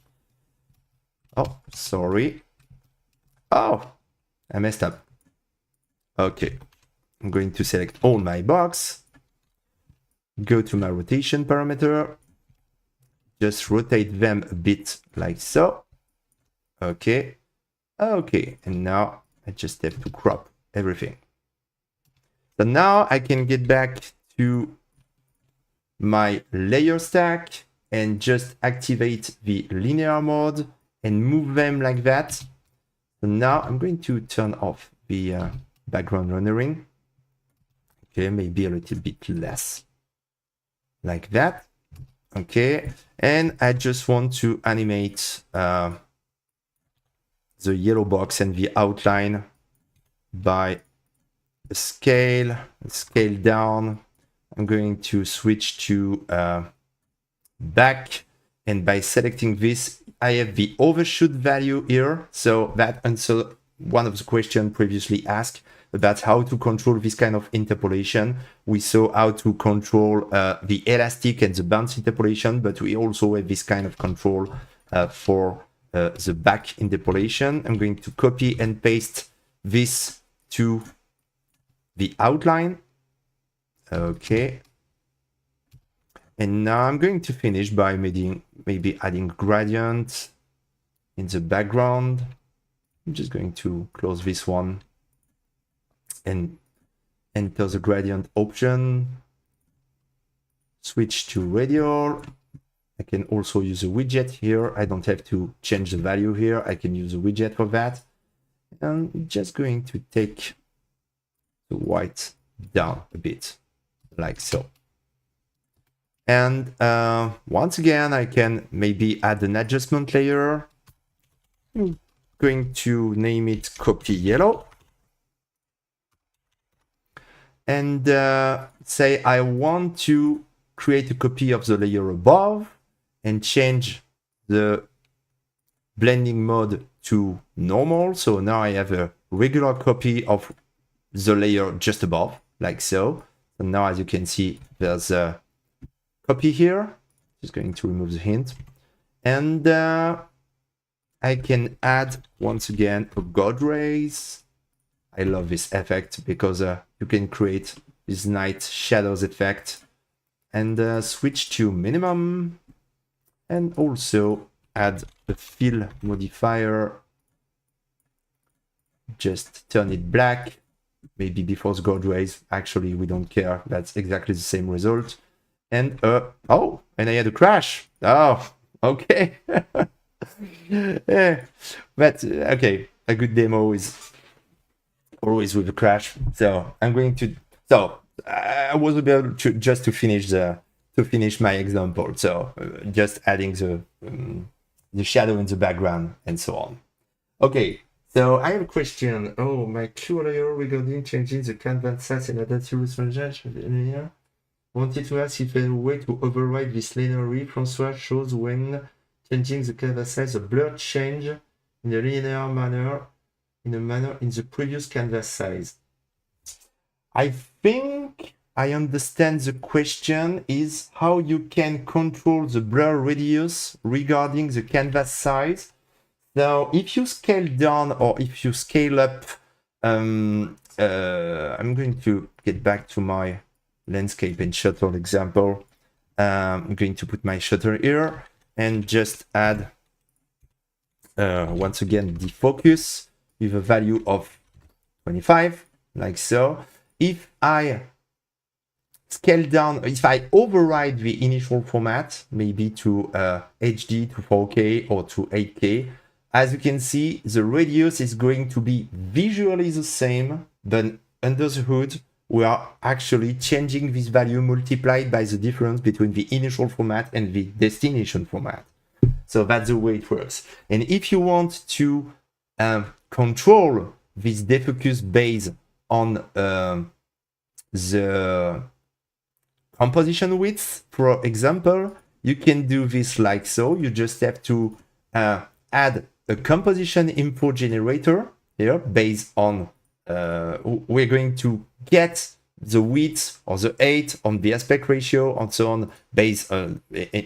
Oh, sorry. Oh, I messed up. Okay, I'm going to select all my box, go to my rotation parameter, just rotate them a bit like so. Okay, okay, and now I just have to crop everything. So now I can get back to my layer stack and just activate the linear mode and move them like that. So now I'm going to turn off the background rendering. Okay, maybe a little bit less like that. Okay, and I just want to animate the yellow box and the outline by scale down. I'm going to switch to back, and by selecting this, I have the overshoot value here. So that answers one of the questions previously asked about how to control this kind of interpolation. We saw how to control the elastic and the bounce interpolation, but we also have this kind of control for the back interpolation. I'm going to copy and paste this to the outline. Okay. And now I'm going to finish by maybe adding gradient in the background. I'm just going to close this one and enter the gradient option. Switch to radial. I can also use a widget here. I don't have to change the value here. I can use a widget for that. And I'm just going to take the white down a bit, like so. And once again, I can maybe add an adjustment layer. I'm going to name it copy yellow. And say I want to create a copy of the layer above and change the blending mode to normal. So now I have a regular copy of the layer just above, like so. And now, as you can see, there's a copy here. Just going to remove the hint. And I can add, once again, a God rays. I love this effect because you can create this night shadows effect and switch to minimum, and also add a fill modifier. Just turn it black, maybe before the God rays. Actually, we don't care. That's exactly the same result. And oh, and I had a crash. Oh, okay. Yeah. But okay, a good demo is always with a crash. So I'm going to. So I was able to just to finish my example. So just adding the shadow in the background and so on. Okay. So I have a question. Oh, my curious regarding changing the canvas size in Adaptive Functionalities. Wanted to ask if there is a way to override this linearly. François shows when changing the canvas size, a blur change in a linear manner, in the previous canvas size. I think I understand the question is how you can control the blur radius regarding the canvas size. Now, if you scale down or if you scale up, I'm going to get back to my landscape and shutter example. I'm going to put my shutter here and just add, once again, the focus with a value of 25, like so. If I scale down, if I override the initial format, maybe to HD, to 4K, or to 8K, as you can see, the radius is going to be visually the same, but under the hood, we are actually changing this value multiplied by the difference between the initial format and the destination format. So that's the way it works. And if you want to control this defocus based on the composition width, for example, you can do this like so. You just have to add a composition info generator here based on we're going to get the width or the height on the aspect ratio and so on based on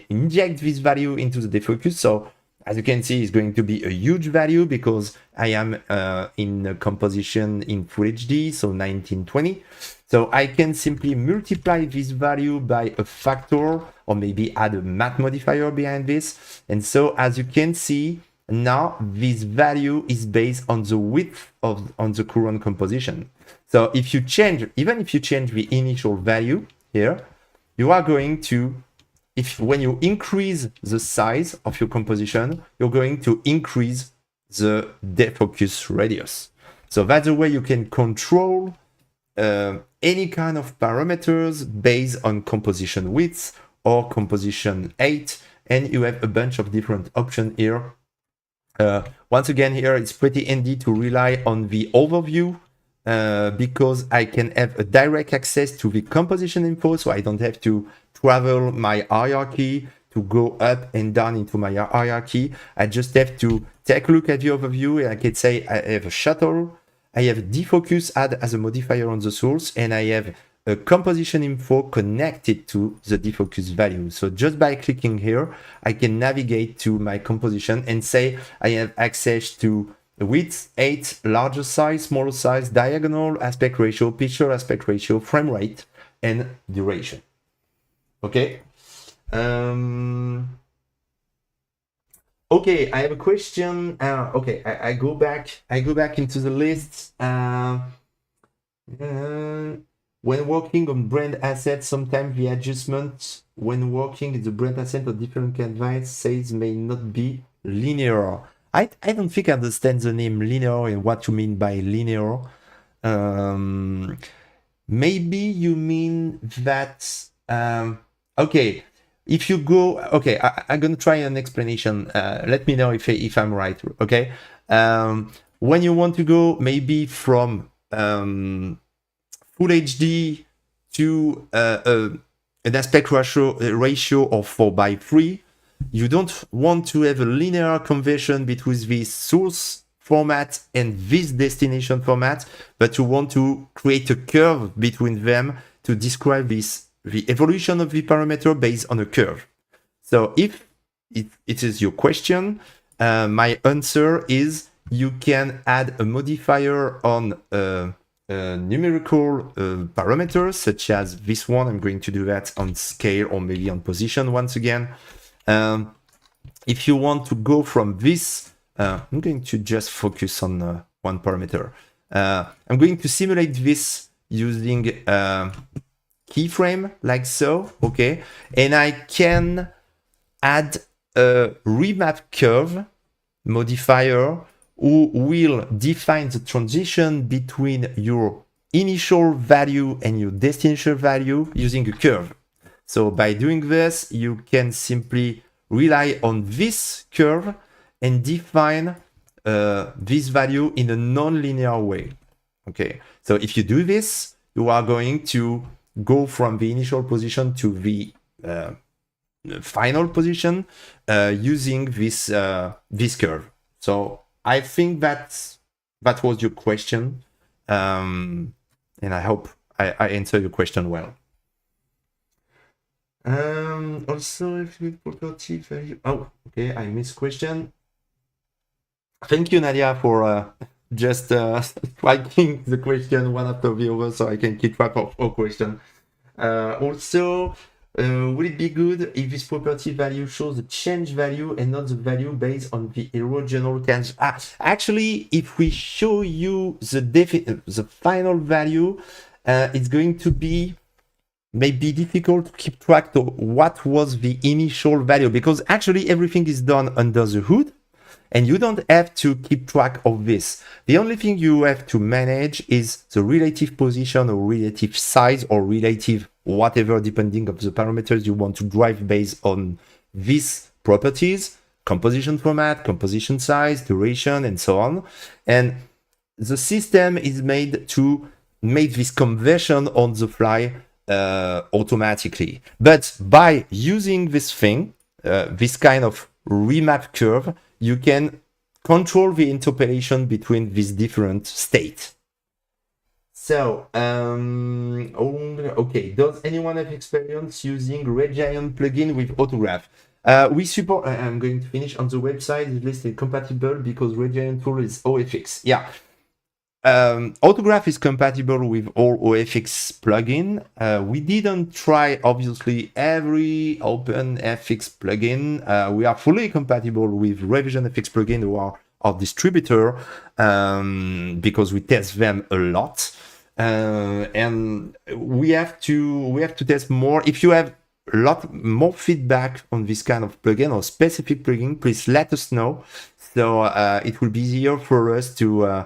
inject this value into the defocus. So as you can see, it's going to be a huge value because I am in a composition in Full HD, so 1920. So I can simply multiply this value by a factor or maybe add a matte modifier behind this. And so as you can see, now this value is based on the width on the current composition. So if you change, even if you change the initial value here, you are going to, when you increase the size of your composition, you're going to increase the defocus radius. So that's the way you can control any kind of parameters based on composition width or composition height, and you have a bunch of different options here. Once again, here it's pretty handy to rely on the overview because I can have a direct access to the composition info, so I don't have to travel my hierarchy to go up and down into my hierarchy. I just have to take a look at the overview, and I can say I have a shutter, I have defocus add as a modifier on the source, and I have a composition info connected to the defocus value. So just by clicking here, I can navigate to my composition and say I have access to width, height, larger size, smaller size, diagonal, aspect ratio, picture aspect ratio, frame rate, and duration. Okay. Okay, I have a question. Okay, I go back into the list. When working on brand assets, sometimes the adjustment when working in the brand asset of different canvas size may not be linear. I don't think I understand the name linear and what you mean by linear. Maybe you mean that, okay, if you go, okay, I'm going to try an explanation. Let me know if I'm right, okay? When you want to go maybe from Full HD to an aspect ratio of 4:3, you don't want to have a linear conversion between this source format and this destination format, but you want to create a curve between them to describe the evolution of the parameter based on a curve. So if it is your question, my answer is you can add a modifier on numerical parameters, such as this one. I'm going to do that on scale or maybe on position once again. If you want to go from this, I'm going to just focus on one parameter. I'm going to simulate this using keyframe like so, okay? And I can add a remap curve modifier who will define the transition between your initial value and your destination value using a curve. So by doing this, you can simply rely on this curve and define this value in a non-linear way. Okay, so if you do this, you are going to go from the initial position to the final position using this curve. So I think that was your question, and I hope I answered your question well. Also, property value. Oh, okay, I missed question. Thank you, Nadia, for just striking the question one after the other, so I can keep track of all questions. Also, would it be good if this property value shows the change value and not the value based on the erosional change? Actually, if we show you the final value, it's going to be maybe difficult to keep track of what was the initial value, because actually everything is done under the hood and you don't have to keep track of this. The only thing you have to manage is the relative position or relative size or relative whatever, depending on the parameters you want to drive based on these properties, composition format, composition size, duration, and so on. And the system is made to make this conversion on the fly automatically. But by using this thing, this kind of remap curve, you can control the interpolation between these different states. So, okay, does anyone have experience using Red Giant plugin with Autograph? We support, I'm going to finish on the website, it's listed compatible because Red Giant tool is OFX. Yeah. Autograph is compatible with all OFX plugin. We didn't try, obviously, every OpenFX plugin. We are fully compatible with RevisionFX plugin, who are our distributor, because we test them a lot. And we have to test more. If you have a lot more feedback on this kind of plugin or specific plugin, please let us know. So it will be easier for us to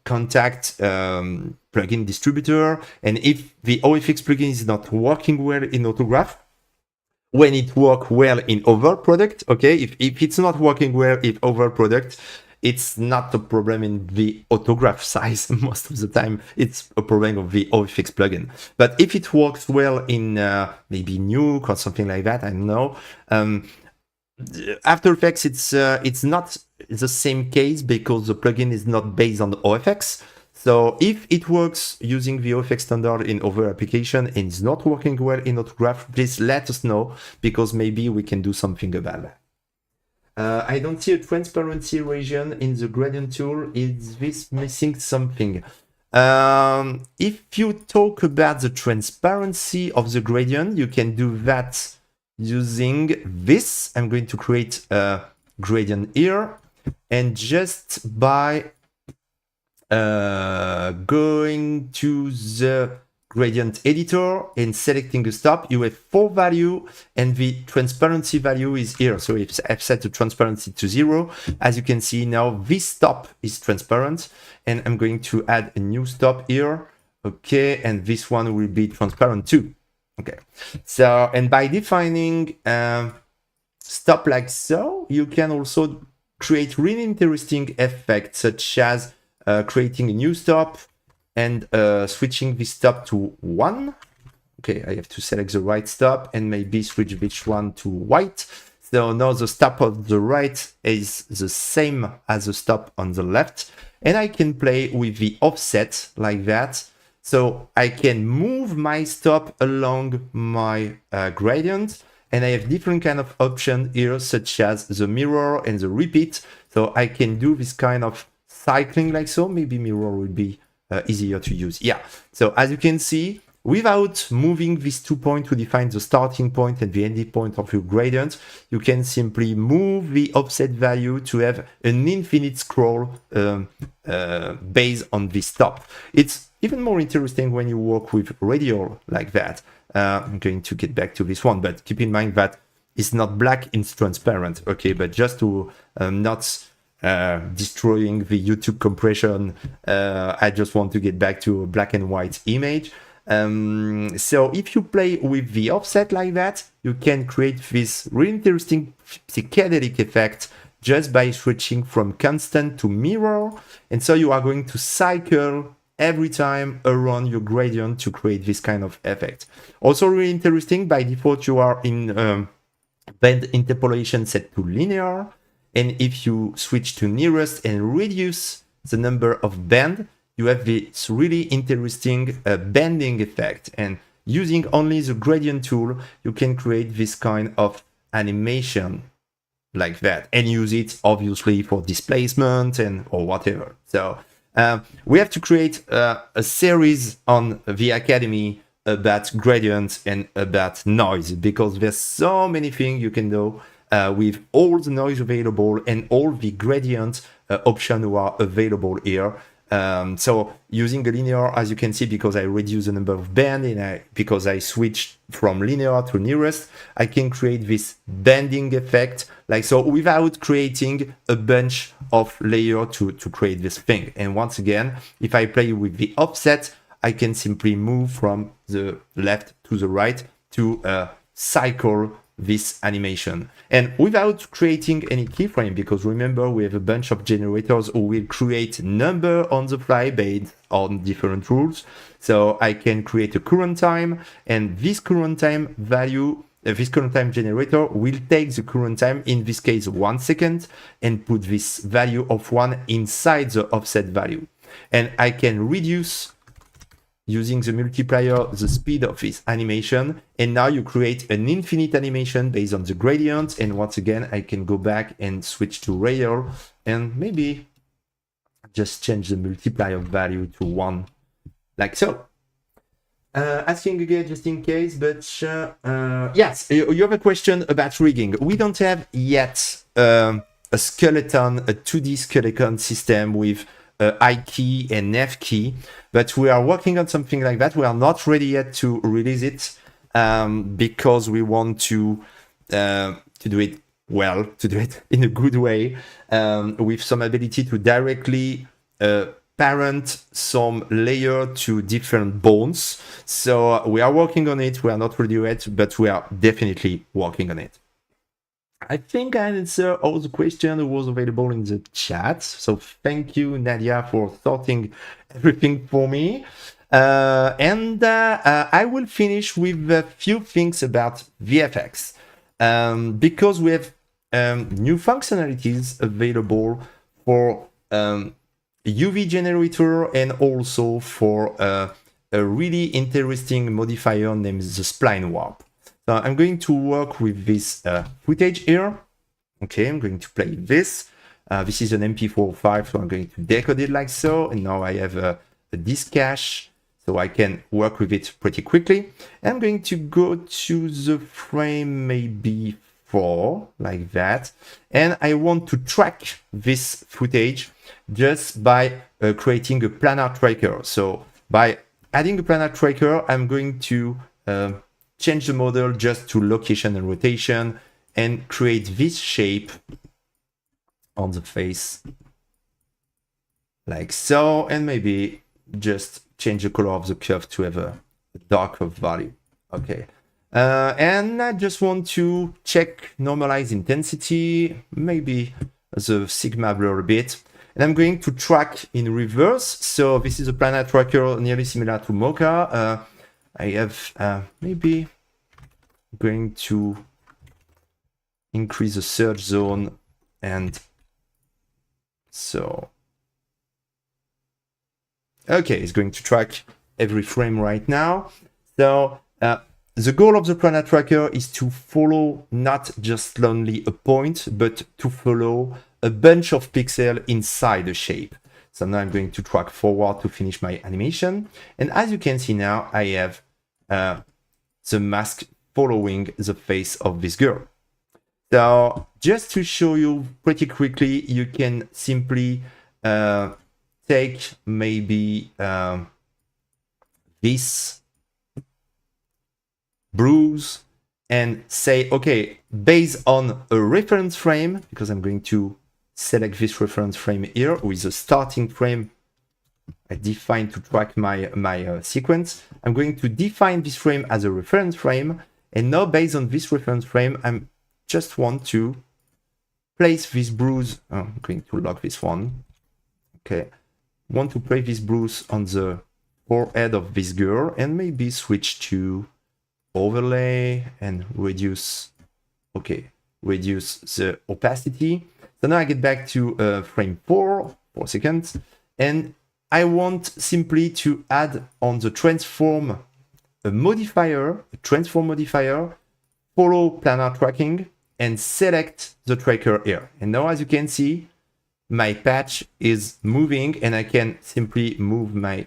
contact plugin distributor. And if the OFX plugin is not working well in Autograph, when it works well in other product, okay, if it's not working well in other product, it's not a problem in the Autograph size. Most of the time, it's a problem of the OFX plugin. But if it works well in maybe Nuke or something like that, I don't know. After Effects, it's not the same case because the plugin is not based on OFX. So if it works using the OFX standard in other application and it's not working well in Autograph, please let us know, because maybe we can do something about that. I don't see a transparency region in the gradient tool. Is this missing something? If you talk about the transparency of the gradient, you can do that using this. I'm going to create a gradient here, and just by going to the gradient editor and selecting a stop, you have 4 values, and the transparency value is here. So if I've set the transparency to 0, as you can see now, this stop is transparent, and I'm going to add a new stop here. Okay, and this one will be transparent too. Okay, so, and by defining stop like so, you can also create really interesting effects, such as creating a new stop and switching this stop to 1. Okay, I have to select the right stop and maybe switch this one to white. So now the stop on the right is the same as the stop on the left. And I can play with the offset like that. So I can move my stop along my gradient. And I have different kind of options here, such as the mirror and the repeat. So I can do this kind of cycling like so. Maybe mirror would be easier to use. Yeah. So as you can see, without moving these 2 points to define the starting point and the ending point of your gradient, you can simply move the offset value to have an infinite scroll based on this stop. It's even more interesting when you work with radial like that. I'm going to get back to this one, but keep in mind that it's not black, it's transparent, okay? But just to not destroying the YouTube compression, I just want to get back to a black and white image. So if you play with the offset like that, you can create this really interesting psychedelic effect just by switching from constant to mirror. And so you are going to cycle every time around your gradient to create this kind of effect. Also really interesting, by default you are in band interpolation set to linear. And if you switch to nearest and reduce the number of band, you have this really interesting bending effect. And using only the gradient tool, you can create this kind of animation like that and use it obviously for displacement and or whatever. So we have to create a series on the Academy about gradients and about noise, because there's so many things you can do with all the noise available and all the gradient options who are available here. So using a linear, as you can see, because I reduce the number of band and because I switched from linear to nearest, I can create this bending effect like so without creating a bunch of layers to create this thing. And once again, if I play with the offset, I can simply move from the left to the right to cycle this animation, and without creating any keyframe, because remember we have a bunch of generators who will create number on the fly based on different rules. So I can create a current time, and this current time value, this current time generator will take the current time, in this case 1 second, and put this value of 1 inside the offset value. And I can reduce, using the multiplier, the speed of this animation, and now you create an infinite animation based on the gradient. And once again, I can go back and switch to radial and maybe just change the multiplier value to 1 like so. Asking again just in case, but yes, you have a question about rigging. We don't have yet a skeleton, a 2D skeleton system with I key and F key, but we are working on something like that. We are not ready yet to release it because we want to do it well, to do it in a good way, with some ability to directly parent some layer to different bones. So we are working on it. We are not ready yet, but we are definitely working on it. I think I answered all the questions that was available in the chat. So thank you, Nadia, for sorting everything for me. And I will finish with a few things about VFX, because we have new functionalities available for UV generator and also for a really interesting modifier named the Spline warp. So I'm going to work with this footage here. Okay, I'm going to play this. This is an MP4 file, so I'm going to decode it like so. And now I have a disk cache, so I can work with it pretty quickly. I'm going to go to the frame maybe 4, like that. And I want to track this footage just by creating a planar tracker. So by adding a planar tracker, I'm going to change the model just to location and rotation and create this shape on the face like so, and maybe just change the color of the curve to have a darker value. Okay, and I just want to check normalize intensity, maybe the sigma blur a bit, and I'm going to track in reverse. So this is a planar tracker nearly similar to Mocha. I have maybe going to increase the search zone, and so okay, it's going to track every frame right now. So the goal of the Planar tracker is to follow not just only a point, but to follow a bunch of pixels inside the shape. So now I'm going to track forward to finish my animation. And as you can see now, I have the mask following the face of this girl. So just to show you pretty quickly, you can simply take maybe this bruise and say, okay, based on a reference frame, because I'm going to select this reference frame here with the starting frame I defined to track my sequence. I'm going to define this frame as a reference frame. And now based on this reference frame, I just want to place this bruise. Oh, I'm going to lock this one. Okay. Want to place this bruise on the forehead of this girl and maybe switch to overlay and reduce, okay, reduce the opacity. So now I get back to frame 4 seconds, and I want simply to add on the transform a modifier, a transform modifier, follow planar tracking, and select the tracker here. And now as you can see, my patch is moving, and I can simply move my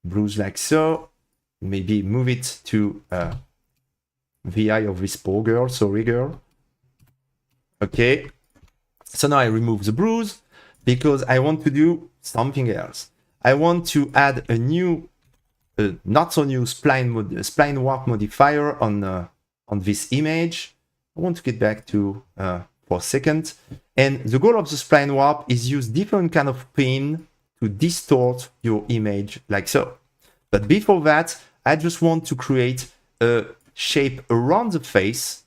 bruise like so, maybe move it to VI of this poor girl, sorry girl. Okay, so now I remove the bruise because I want to do something else. I want to add a new, not so new spline warp modifier on this image. I want to get back to for a second. And the goal of the spline warp is use different kind of pin to distort your image like so. But before that, I just want to create a shape around the face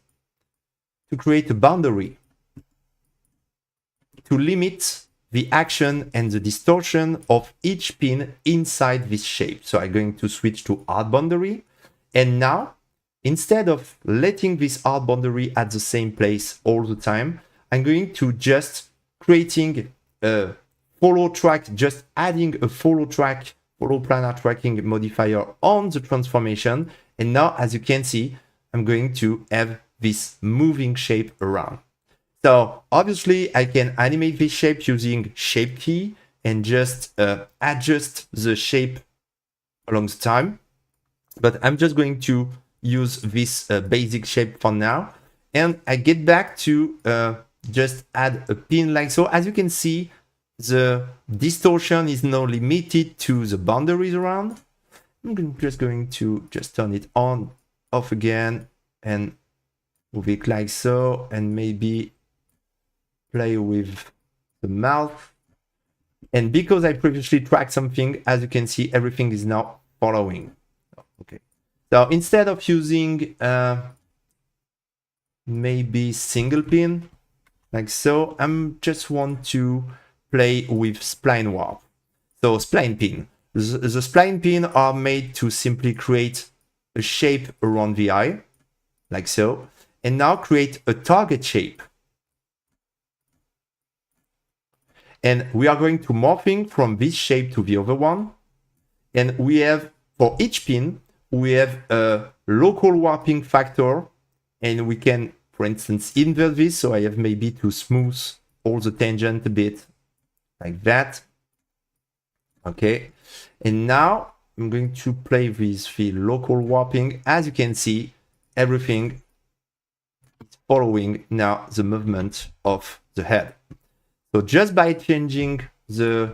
to create a boundary to limit the action and the distortion of each pin inside this shape. So I'm going to switch to art boundary. And now, instead of letting this art boundary at the same place all the time, I'm going to just creating a follow track, just adding a follow planar tracking modifier on the transformation. And now, as you can see, I'm going to have this moving shape around. So obviously I can animate this shape using shape key and just adjust the shape along the time. But I'm just going to use this basic shape for now. And I get back to just add a pin like so. As you can see, the distortion is now limited to the boundaries around. I'm just going to just turn it on, off again, and move it like so, and maybe play with the mouth. And because I previously tracked something, as you can see, everything is now following. Okay. So instead of using maybe single pin, like so, I'm just want to play with spline warp. So spline pin. The spline pin are made to simply create a shape around the eye, like so, and now create a target shape. And we are going to morphing from this shape to the other one. And we have, for each pin, we have a local warping factor. And we can, for instance, invert this. So I have maybe to smooth all the tangent a bit, like that. Okay. And now I'm going to play with the local warping. As you can see, everything is following now the movement of the head. So just by changing the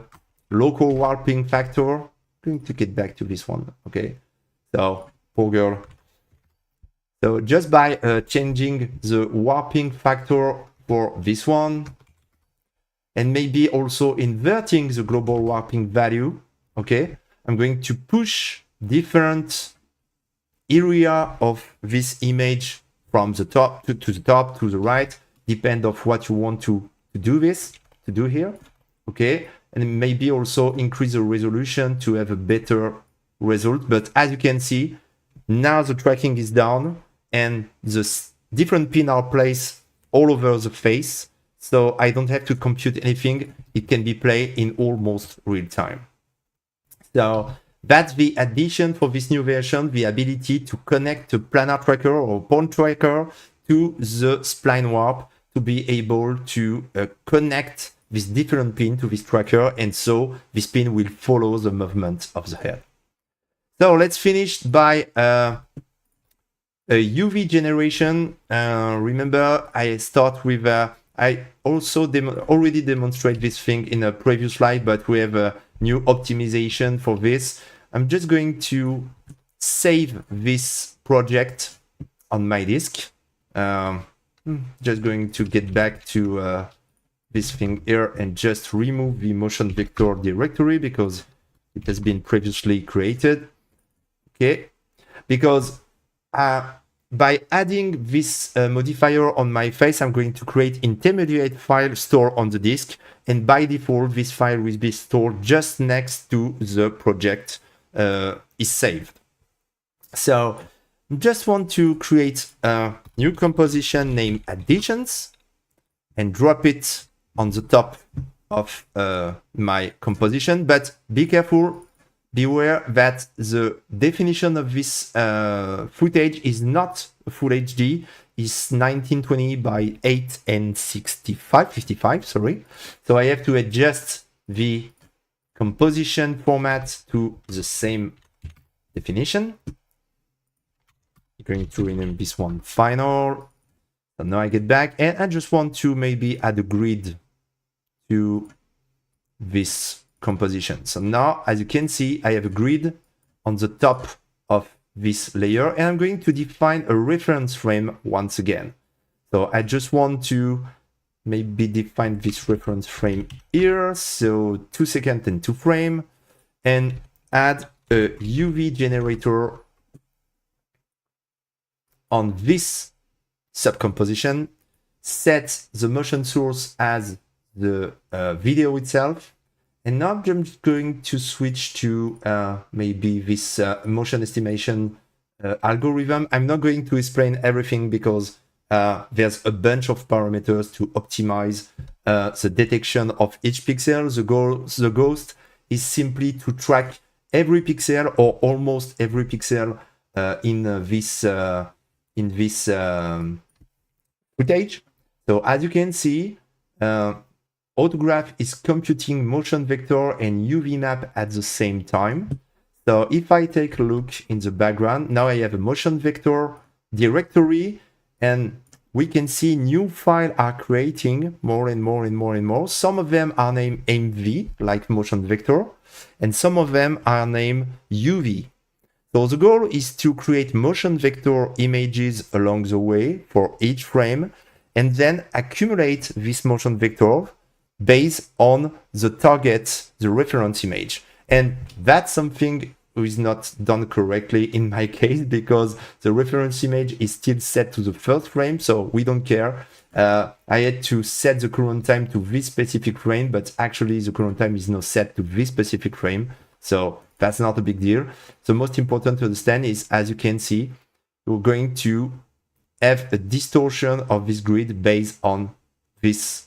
local warping factor, I'm going to get back to this one, okay? So, poor girl. So just by changing the warping factor for this one, and maybe also inverting the global warping value, okay? I'm going to push different area of this image from the top to the top to the right, depend of what you want to do here, okay? And maybe also increase the resolution to have a better result. But as you can see, Now the tracking is down and the different pins are placed all over the face. So I don't have to compute anything. It can be played in almost real time. So that's the addition for this new version, the ability to connect a planar tracker or point tracker to the spline warp to be able to connect this different pin to this tracker, and so this pin will follow the movement of the head. So let's finish by a UV generation. Remember, I start with I also already demonstrate this thing in a previous slide, but we have a new optimization for this. I'm just going to save this project on my disk. Just going to get back to this thing here and just remove the motion vector directory because it has been previously created. Okay, because by adding this modifier on my face, I'm going to create intermediate file stored on the disk, and by default, this file will be stored just next to the project is saved. So just want to create a new composition named Additions and drop it on the top of my composition, but be careful. Beware that the definition of this footage is not full HD, is 1920 by 8 and 55, sorry. So I have to adjust the composition format to the same definition. I'm going to rename this one final. So now I get back and I just want to maybe add a grid to this composition. So now, as you can see, I have a grid on the top of this layer, and I'm going to define a reference frame once again. So I just want to maybe define this reference frame here. So 2 seconds and 2 frames, and add a UV generator on this subcomposition. Set the motion source as the video itself. And now I'm just going to switch to maybe this motion estimation algorithm. I'm not going to explain everything because there's a bunch of parameters to optimize the detection of each pixel. The ghost is simply to track every pixel or almost every pixel in this footage. So as you can see, Autograph is computing motion vector and UV map at the same time. So if I take a look in the background, now I have a motion vector directory, and we can see new files are creating more and more and more and more. Some of them are named MV, like motion vector, and some of them are named UV. So the goal is to create motion vector images along the way for each frame, and then accumulate this motion vector based on the target, the reference image. And that's something which is not done correctly in my case, because the reference image is still set to the first frame, so we don't care. I had to set the current time to this specific frame, but actually the current time is not set to this specific frame, so that's not a big deal. The most important to understand is, as you can see, we're going to have a distortion of this grid based on this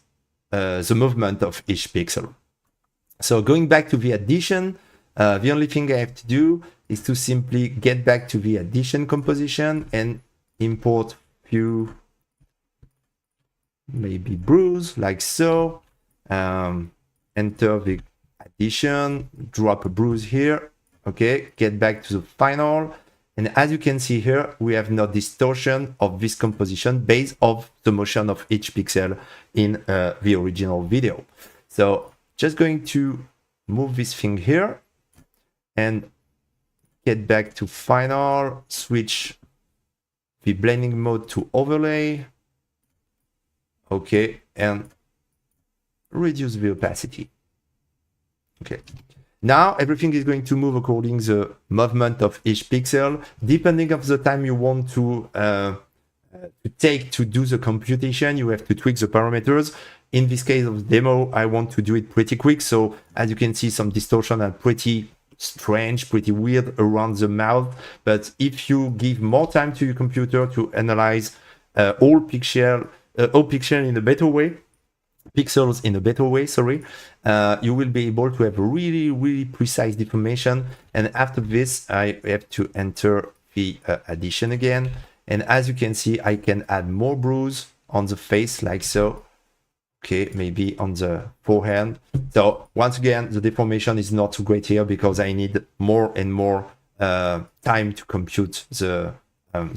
the movement of each pixel. So going back to the addition, the only thing I have to do is to simply get back to the addition composition and import few, maybe bruise, like so. Enter the addition, drop a bruise here. Okay, get back to the final. And as you can see here, we have no distortion of this composition based off the motion of each pixel in the original video. So just going to move this thing here and get back to final, switch the blending mode to overlay. Okay, and reduce the opacity. Okay. Now everything is going to move according to the movement of each pixel, depending on the time you want to take to do the computation. You have to tweak the parameters. In this case of the demo, I want to do it pretty quick. So as you can see, some distortion are pretty strange, pretty weird around the mouth. But if you give more time to your computer to analyze all pixels in a better way, you will be able to have really precise deformation. And after this, I have to enter the addition again. And as you can see, I can add more bruise on the face like so. Okay, maybe on the forehand. So once again, the deformation is not too great here because I need more and more time to compute the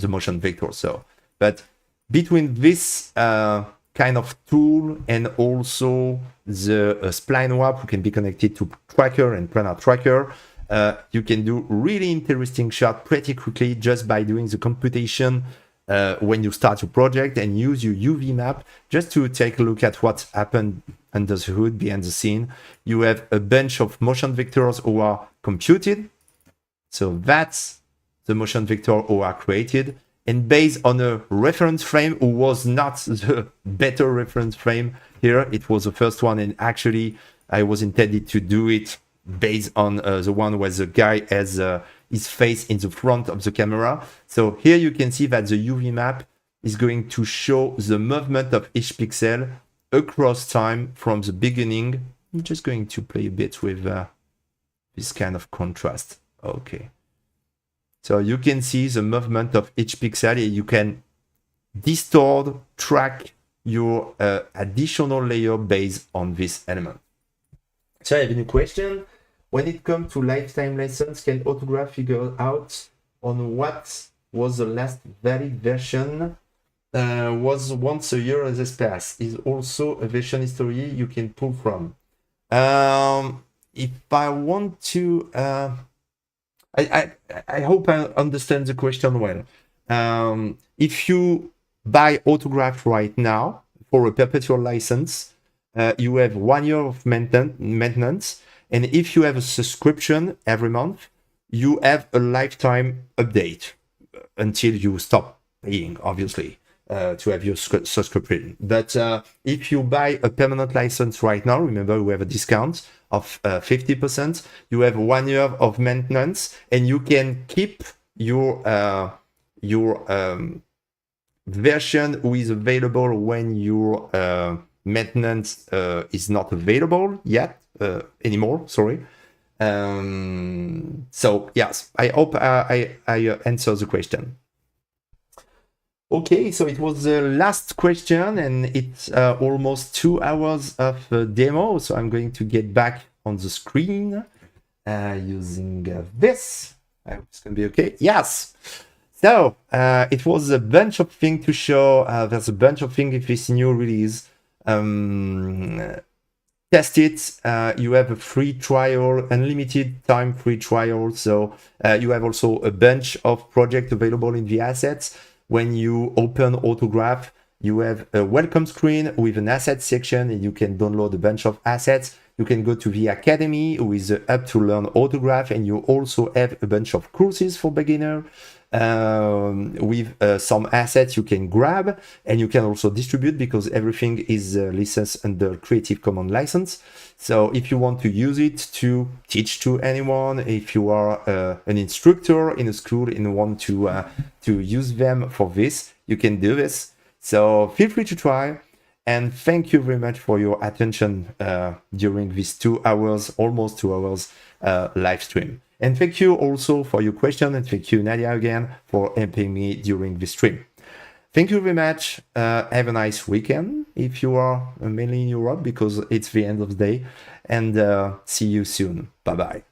motion vector. So, but between this kind of tool and also the spline wrap, who can be connected to tracker and planar tracker, you can do really interesting shot pretty quickly just by doing the computation when you start your project, and use your UV map just to take a look at what happened under the hood, behind the scene. You have a bunch of motion vectors who are computed. So that's the motion vector who are created. And based on a reference frame who was not the better reference frame here, it was the first one, and actually I was intended to do it based on the one where the guy has his face in the front of the camera. So here you can see that the UV map is going to show the movement of each pixel across time from the beginning. I'm just going to play a bit with this kind of contrast. Okay. So you can see the movement of each pixel. You can distort, track your additional layer based on this element. So I have a new question. When it comes to lifetime lessons, can Autograph figure out on what was the last valid version? Was once a year as a pass? Is also a version history you can pull from? If I want to... I hope I understand the question well. If you buy Autograph right now for a perpetual license, you have 1 year of maintenance. And if you have a subscription every month, you have a lifetime update until you stop paying, obviously, to have your subscription. But if you buy a permanent license right now, remember we have a discount of 50%, you have 1 year of maintenance, and you can keep your version who is available when your maintenance is not available yet anymore. Sorry. So yes, I hope I answer the question. Okay, so it was the last question, and it's almost 2 hours of demo. So I'm going to get back on the screen using this. I hope it's going to be okay. Yes. So it was a bunch of things to show. There's a bunch of things with this new release. Test it. You have a free trial, unlimited time free trial. So you have also a bunch of projects available in the assets. When you open Autograph, you have a welcome screen with an asset section, and you can download a bunch of assets. You can go to the Academy with the Up to Learn Autograph, and you also have a bunch of courses for beginners with some assets you can grab, and you can also distribute because everything is licensed under Creative Commons license. So if you want to use it to teach to anyone, if you are an instructor in a school and want to use them for this, you can do this. So feel free to try. And thank you very much for your attention during this 2 hours, almost 2 hours live stream. And thank you also for your question, and thank you, Nadia, again, for helping me during this stream. Thank you very much. Have a nice weekend if you are mainly in Europe, because it's the end of the day. And see you soon. Bye-bye.